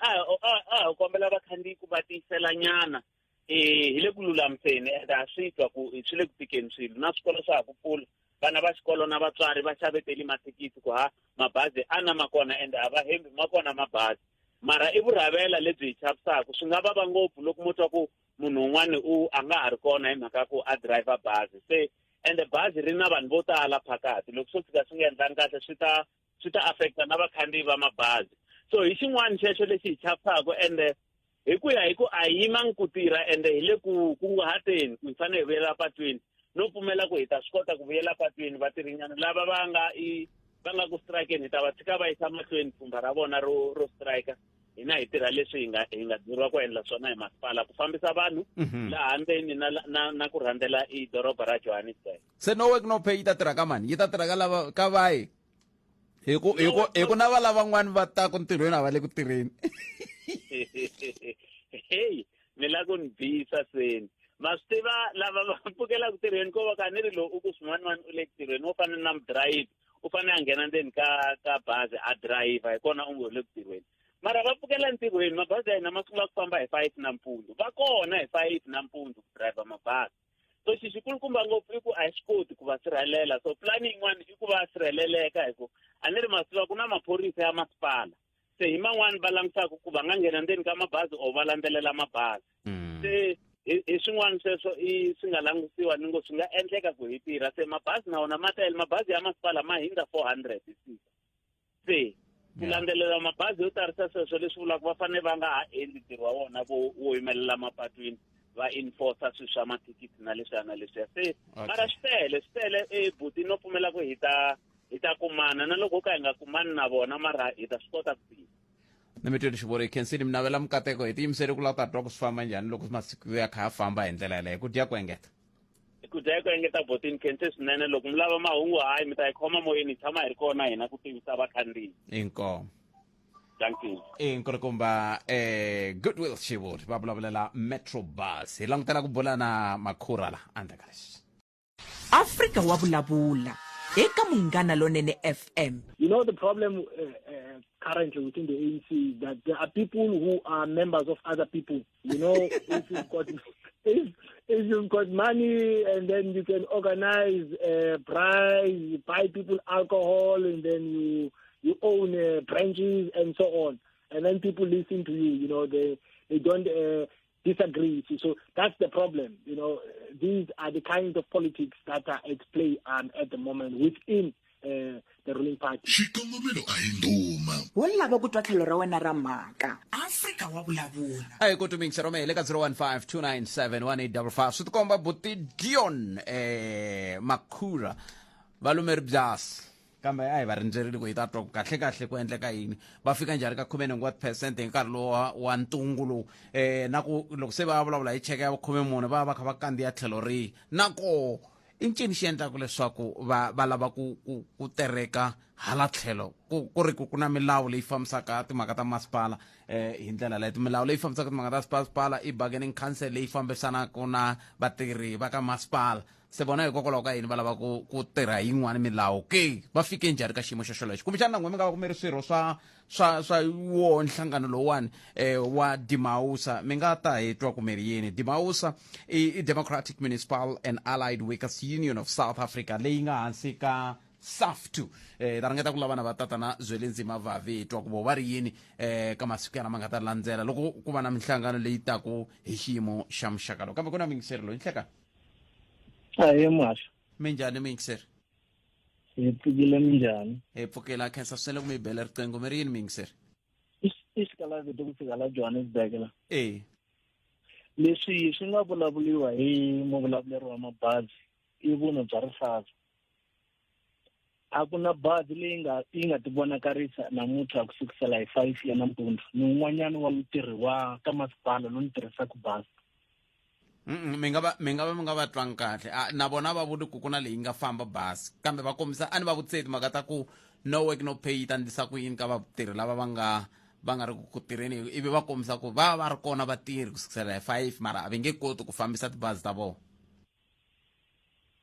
kombela vakhandziyi ku va tiyisela nyana hi le ku lulamiseni ende a swi twa ku swi le ku tikeni swilo na swikolo swa ha ku pfula vana va xikolo na vatswari va xaveteli mathekisi ku mabazi a na makona ende a va hembi makona mabazi mara i vuravela lebyi hi chavisaka swi nga vava ngopfu loko mo twa ku munhu un'wana a nga ha ri kona hi mhaka ku a driver bazi se ende bazi ri na vanhu vo tala phakati loko swo fika swi nga endlangi kahle swi ta affecta na vakhandziyi va mabazi so hi xin'wana xexo lexi hi chavisaka ende hi ku ya hi ku a yimangi ku tirha ende hi le ku kunguhateni ku hi fanele hi vuyela patwini no pfumela ku hi ta swi kota ku vuyela patwini vatirhinyana lava va nga ku strikeni hi ta va tshika va yisa mahlweni pfumba ra vona ro strika hina hi tirha leswi hi nga dzuriwa ku endla swona hi masipala ku fambisa vanhu laha ndzeni na ku rhandzela doroba ra Johannesburg se no work no pay yi ta tirha ka mani yi ta tirha ka vahi hi ku na va lavan'wani va ta ku ntirhweni a va le ku tirheni hey mi la ku ni bisa seni ma swi tiva lava va pfukela ku tirhweni ko va ka ni ri lowu u ku swin'waniwani u le ku tirhweni wo fana na mudrayivi u fanele a nghena ndzeni ka bazi a driver hi kona u ngo le ku tirhweni mara va pfukela ntirhweni mabazi ya hina ma sungula ku famba hi 5 nampundzu va kona hi 5 nampundzu ku driver mabazi so xikulukumba ngopfu i ku a hi swi koti ku va sirhelela so plani yin'wana i ku va sirheleleka hi ku a ni ri ma swi tiva ku na maphorisa ya masipala se hi man'wani va langutisaka ku va nga nghena ndzeni ka mabazi or va landzelela mabazi se hi swin'wana sweswo swi nga langutisiwa ni ngo swi nga endleka ku hi tirha se mabazi na wona mabazi ya masipala ma hindza 400 hi siku se ku landzelela mabazi yo tarisa sweswo leswi vulaka va fanele va nga ha endli ntirho wa vona wo yimelela mapatwini va enforcer swilo swa mathikisi na leswiya se mara swi tele buti no pfumela ku hi ta kumana na loko ka hi nga kumani na vona mara hi ta swi kota ku tirha ni mi twini xivuri khensini mi navela mukateko hi tiyimiseli ku lava ta twa ku swi famba njhani loko masiku ya kha ya famba hi ndlela yaleyo ku dya ku engeta ku dya ku engeta botini khense swinene loko mi lava mahungu hayi mi ta hi khoma moyeni hi tshama hi ri kona hina ku tivisa vakhandziyi inkomo thank you inkulukumba goodwill xivuri va vulavulela metrobus hi langutela ku bula na makhura la andla ka leswi Afrika wa vulavula eka Munghana Lonene FM. You know the problem currently within the ANC is that there are people who are members of other people. You know, if you've got money and then you can organize a prize, buy people alcohol, and then you own branches and so on, and then people listen to you. You know, they don't disagree. So that's the problem. You know, these are the kinds of politics that are at play at the moment within the ruling party. Xikongomelo a hi nduma. Wo lava ku twa tlhelo ra wena ra mhaka. Afrika wa vulavula. A hi ku tumingisa rome le ka 015-297-1855 swi tikomba buti Dion Makhura valumeri byasi kambe a hi va rindzerile ku hi ta twa kahle ku endleka yini va fika njhani ka 14% hi nkarhi lowu wa ntungu lowu na ku loko se va vulavula hi cheke ya 14 va kha va kandziya tlhelo rihi nako i ncini xi endlaka leswaku va lava ku tereka hala tlhelo ku ri ku na milawu leyi fambisaka timhaka ta masipala hi ndlela leyi milawu leyi fambisaka timhaka ta masipala i bargaining council leyi fambisanaka na vatirhi va ka masipala se vona hikokwalaho ka yini va lava ku tirha yin'wana milawu ke va fike njhani ka xiyimo xa xolexo kumbe xana n'we mi nga va kumeri swirho swa wo nhlangano lowuwani wa dimausa mi nga ta hi twa kumeri yini dimausa i Democratic Municipal and Allied Workers Union of South Africa leyi nga hansi ka SAFTU ta ringeta ku lavana va tatana Zwelinzima Vavi hi twa ku vo va ri yini ka masiku yana ma nga ta landzela loko ku va na mihlangano leyi taku hi xiyimo xa muxaka lowu kambe ku na mingiseri loyi nhleka Hayi Masha. Minjani mingiseri? Hi pfukile minjani? Hi pfukela khensa swinene ku mi bela riqingho mi ri yini mingiseri? Isikala vito ku fika la Johannesburg la. Leswi swi nga vulavuliwa hi muvulavuleri wa mabazi i vun'we bya rihlaza. A ku na bazi leyi nga ti vonakarisa namuntlha ku sukisela hi 5 ya nampundzu ni un'wanyana wa mutirhi wa ka masipala loyi ni tirhisaka bazi. mi nga va twang kahle na vona va vuli ku ku na leyi nga famba basi kambe va kombisa a ni va vutseti mhaka ta ku no work no pay ta ndlisa ku yini ka vatirhi lava va nga ri ku tirheni ivi va kombisa ku va ri kona vatirhi ku sukisela hi 5 mara a va nge koti ku fambisa tibazi ta vona.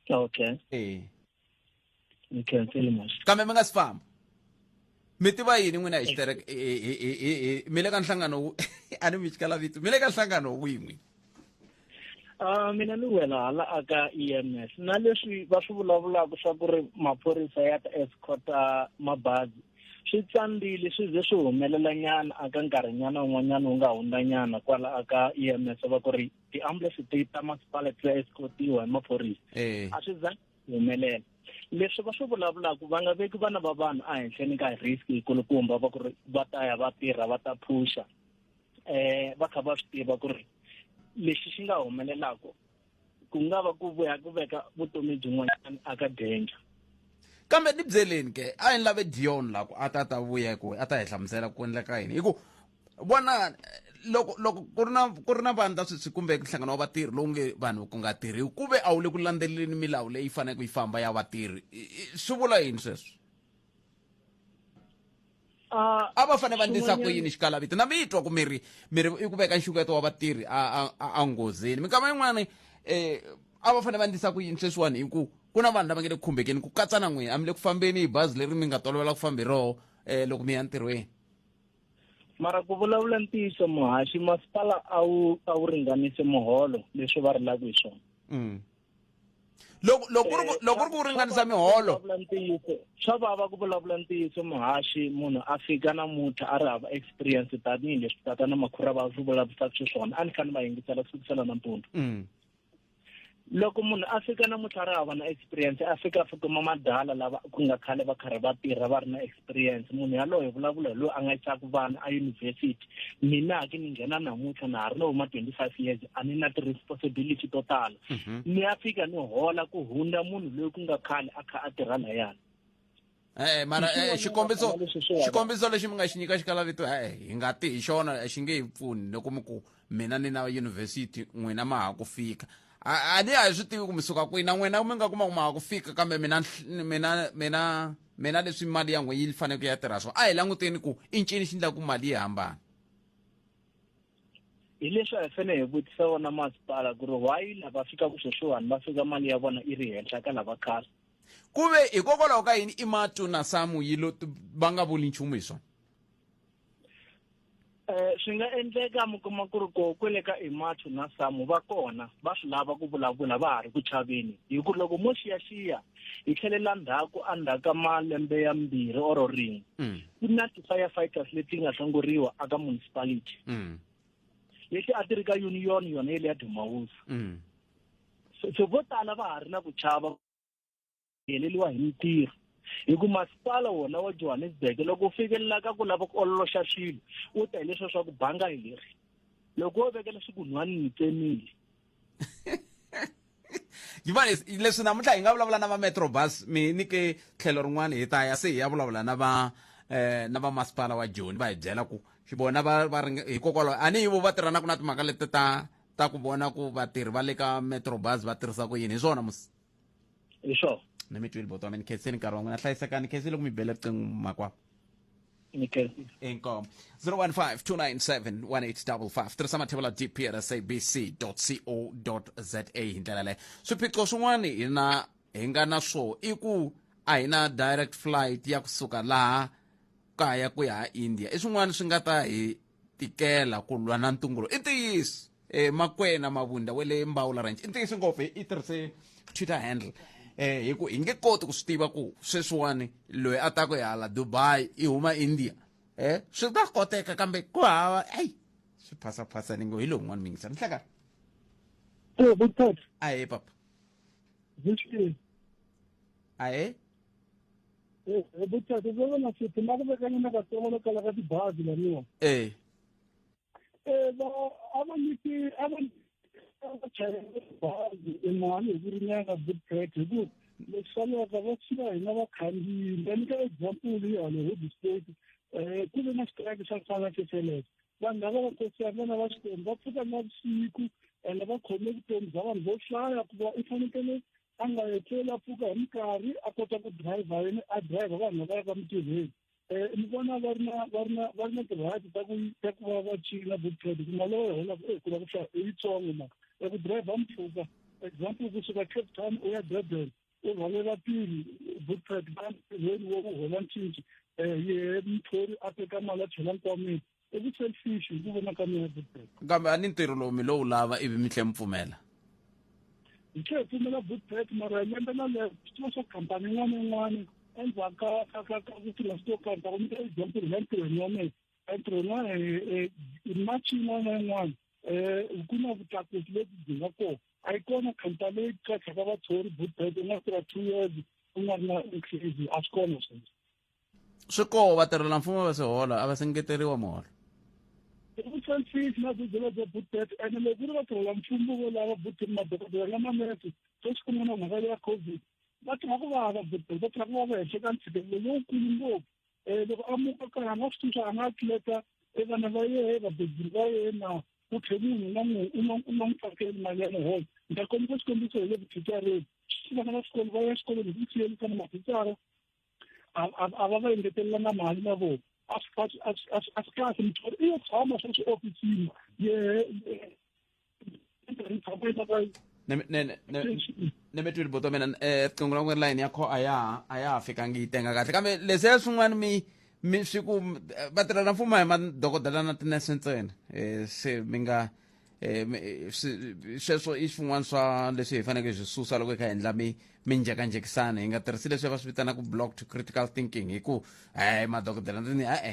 Okay. Kambe mi nga si famba mi tiva yini n'wina hi Xitereka mi le ka nhlangano a ni mi chikala vito mi le ka nhlangano wihi n'wina? Mina ni wela hala aka EMS na leswi va swi vulavulaka swa ku ri maphorisa ya ta escorta mabazi swi tsandile swi ze swi humelela nyana aka nkarhinyana wun'wanyana wu nga hundzanyana kwala aka EMS va ku ri ti-ambulance ti ta masipala ti ya escortiwa hi maphorisa a swi za humelela leswi va swi vulavulaka va nga veki vana va vanhu a henhleni ka risk yikulukumba va ku ri va ta ya va tirha va ta phusha va kha va swi tiva ku ri lexi xi nga humelelaka ku nga va ku vuya ku veka vutomi byin'wanyana aka danger. Kambe ni byeleni ke a hi lave Dion lako a ta vuya ku a ta hi hlamusela ku endleka yini hi ku vona loko ku ri na vanhu ta swi kumbe nhlangano wa vatirhi lowu nge vanhu ku nga tirhi ku ve a wu le ku landzeleleni milawu leyi faneleke yi famba ya vatirhi swi vula yini sweswo? A va fanele va ndlisa ku yini xikalavito na mi twa ku miri i ku veka nxungeto wa vatirhi a nghozini minkama yin'wana a va fanele va ndlisa ku yini sweswiwani hi ku na vanhu lava nge le ku khumbekeni ku katsa na n'wina a mi le ku fambeni hi bazi leri mi nga tolovela ku famba hi roho loko mi ya ntirhweni. Mara ku vulavula ntiyiso muhaxi masipala a wu ringanise muholo leswi va rilaka hi swona. loko ku ri ku ringanisa miholo swa vava ku vulavula ntiyiso muhaxi munhu a fika namuntlha a ri hava experience tanihileswi tatana makhura va swi vulavisaka xiswona a ni fanele va yingisela kusukisela nampundzu. Loko munhu a fika namuntlha a ri hava na experience a fika kuma madala lava ku nga khale va karhi va tirha va ri na experience munhu yaloyo hi vulavula hi loyi a nga yisaka vana a yunivhesiti mina ke ni nghena namuntlha na ha ri na huma 25 years a ni na ti-responsibility to tala ni ya fika ni hola ku hundza munhu loyi ku nga khale a kha a tirha layani. Mara xikombiso lexi mi nga xi nyika xikalavito hi nga ti hi xona xi nge hi pfuni loko mi ku mina ni na yunivhesiti n'wina ma ha ku fika a ni a hi swi tivi ku mi suka kwini na n'wina mi nga kuma ku ma ha ku fika kambe mina leswi mali ya n'we yi fanele ku ya tirha swona a hi languteni ku i ncini xi endlaku mali yi hambana. Hi leswi a hi fanele hi vutisa vona masipala ku ri why lava fikaka sweswiwani va fika mali ya vona i ri henhla ka lava khale ku ve hikokwalaho ka yini i matu na samu yilo va nga vuli nchumu hi swona? Swi nga endleka mi kuma ku ri ko kwele ka Imatu na Samu va kona va swi lava ku vulavula va ha ri ku chaveni hi ku loko mo xiyaxiya hi tlhelela ndzhaku ka malembe ya 2 or rin'we ku na ti-firefighters leti nga hlongoriwa aka municipality leti a ti ri ka union yona ile ya Dimawusa so vo tala va ha ri na ku chava heleliwa hi mitirho hi ku masipala wona wa Johannesburg loko u fikelela ka ku lava ku ololoxa swilo u ta hi leswo swa ku banga hi leri loko wo vekela swikun'hwani ni tsemile. Tivani leswi namuntlha hi nga vulavula na va Metrobus mi nike tlhelo rin'wana hi ta ya se hi ya vulavula na va masipala wa Joni va hi byela ku xi vona va hikokwalaho a ni hi vo va tirhanaka na timhaka leti ta ku vona ku vatirhi va le ka Metrobus va tirhisa ku yini hi swona hi swona. Na mi twile boto mina khenseni nkarhi wa n'wina hlayisekani khensile ku mi bele riqingho makwavo. Inkom 015-297-1855 tirhisa mathebula dp ya sabc.co.za hi ndlela leyo swiphiqo swin'wana hi nga na swo i ku a hi na direct flight ya kusuka laha kaya ku ya India i swin'wana swi nga ta hi tikela ku lwa na ntungulo i ntiyiso Makwena Mabunda we le Mbawula Ranch i ntiyiso ngopfu i tirhise Twitter handle hi ku hi nge koti ku swi tiva ku sweswiwani loyi a ta ku hala Dubai i huma India swi ta koteka kambe ku hava swi phasa ningo hi lowu n'wana mingisana hlaka ahe papa ahe Butat, ito na si tumago ba kanina ka tumago kala ka di bazi la niyo. Aban chare bazi imani urinya ka butat du. Lesalo ka wasira ina ba khandi ndani ka example ya le ho state kule na strike sa sana ke sele. Banga ba ko se na ba se ba pfuka na siku ene ba khome ku za vanhu vo hlaya ku va ifanekele anga yetlela pfuka hi nkarhi a kota ku drive yena a drive vanhu va ya ka mitirhweni ni vona va ri na ti-right ta ku va va china butrade ku mali yo hola ku la ku xa yitsongo ma ku drive mpfhuka example kusuka Cape Town u ya Durban u rhwalela pili butrade va ntirhweni wo hola ncinci ye mthori a teka mali a chela nkwameni i ku selfish hi ku vona ka mina butrade kambe a ni ntirho lowu mi lowu lava ivi mi tlhe mpfumela Ike pfumela butrade mara lembe na le swo swo khampani yin'wana yin'wana endzhaku ka ku tirha swo karhi ta ku nyika example ya ntirhweni wa mina entirhweni wa match yin'wana na yin'wana ku na vutlakusi lebyi byi nga kona a yi kona khampani leyi qashaka vathori butrade u nga tirha 2 years u nga ri na increase a swi kona sweswo swi koho vatirhela mfumo va swi hola a va sengeteriwa muholo selfish na byela bya butrade ene loko ku ri vatirhela mfumo vo lava butrade madokodela na manese swi kuma na mhaka ya COVID va tirha ku vava butrade va tirha ku vava henhla ka ntshikelelo lowukulu ngopfu loko a muka kaya a nga swi tsundzuka a nga tleta vana va yehe vabedzi va yena ku tlhe munhu u nga n'wi tsakeli mali ya muholo ni ta kombisa xikombiso hi le vuthicareni vana va xikolo va ya xikolweni hi ku siyelisa na mathicara a va va engetelela na mali na vona as kahle mthori iyo tshama sweswi ofisini ne twile boto mina riqingho ra n'wina line yakho a ya fikangi yi tenga kahle kambe leswiya swin'wana mi swi ku vatirhela mfumo hi madokodela na tinese ntsena se mi nga sweswo i swin'wana swa leswi hi fanekele swi susa loko hi kha endla minjekanjekisana hi nga tirhisi leswi va swi vitanaka block to critical thinking hi ku madokodela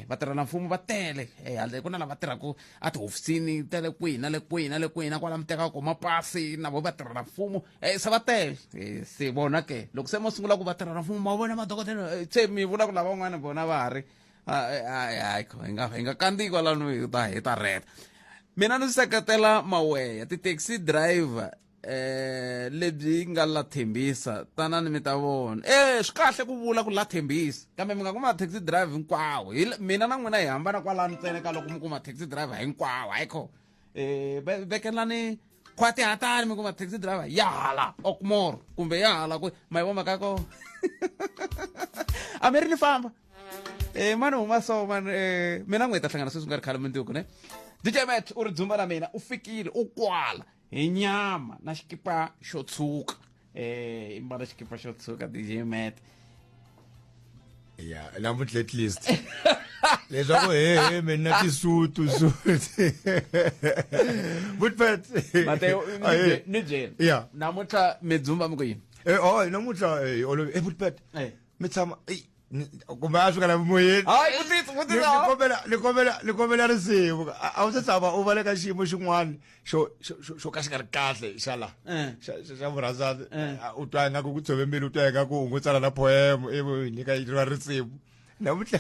vatirhela mfumo va tele handle ku na lava tirhaka a tihofisini ta le kwihi na le kwihi na le kwihi na kwala mi tekaka mapasi na vo vatirhela mfumo se va tele se vona ke loko se mo sungula ku vatirhela mfumo ma vona madokodela se mi vula ku lava van'wana vona va ha ri hi nga kandziyi kwalano hi ta reta mina ni seketela Maweya ti-taxi driver lebyi nga la Thembisa tanani mi ta vona swi kahle ku vula ku la Thembisa kambe mi nga kuma taxi driver hinkwawo mina na n'wina hi hambana kwalano ntsena ka loko mi kuma taxi driver hinkwawo hayikho vekelani khwati hatani mi kuma taxi driver ya hala okmoro kumbe ya hala ku ma yi vona kako a mi ri ni famba mani huma so mani mina n'wi ta hlangana sweswi nga ri khale mintiku ne DJ Matt u ri dzumba na mina u fikile u kwala hi nyama na xikipa xo tshuka i mbala xikipa xo tshuka DJ Matt ya namuntlha at least leswaku mina tisutu but Mateo ni jeni ya namuntlha mi dzumba mi ku yini namuntlha but mi tshama kumbe a swi ka lavi moyeni ni kombela risimu a wu se tshama u va le ka xiyimo xin'wana xo ka xi nga ri kahle xa la xa vurhandzani u twa ingaku ku tshove mbilu u twa ingaku u ngo tsala na poem ivi nyika yiriwa risimu namuntlha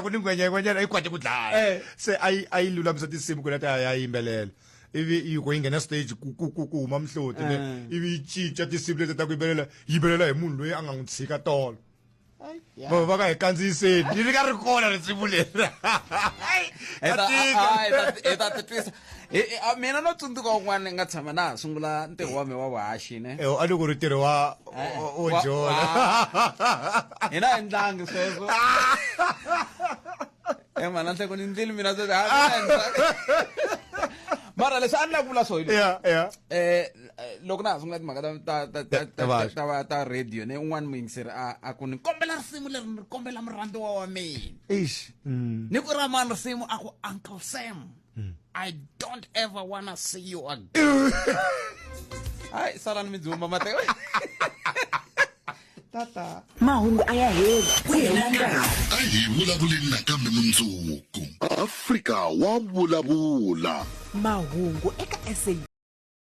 ku ni ngwenyanyana yi kwate ku dlaya se a yi lulamisa tinsimu ku leta ya yimbelela ivi yi ku yi nghena stage ku huma mihloti ivi yi cinca tinsimu leti ta ku yimbelela hi munhu loyi a nga n'wi tshika tolo va ka hi kandziyiseni yi ri ka ri kona risimu leri ta titwisa mina no tsundzuka wun'wana ni nga tshama na ha sungula ntirho wa me wa vuhaxi ne a ni ku ri ntirho wa Jona hina endlangi sweswo man anhle ku ni ndlile mina so mara leswi a ni la vula so loko na ha sungula timhaka ta radio ne un'wana muyingiseri a ku ni kombela risimu leri ni kombela murhandziwa wa mina ni ku ra mani risimu a ku Uncle Sam I don't ever wanna see you again hayi salani mi dzumba mateko tata mahungu aya hela ku hela nkarhi a hi vulavuleni nakambe mundzuku Afrika wa vulavula mahungu eka SA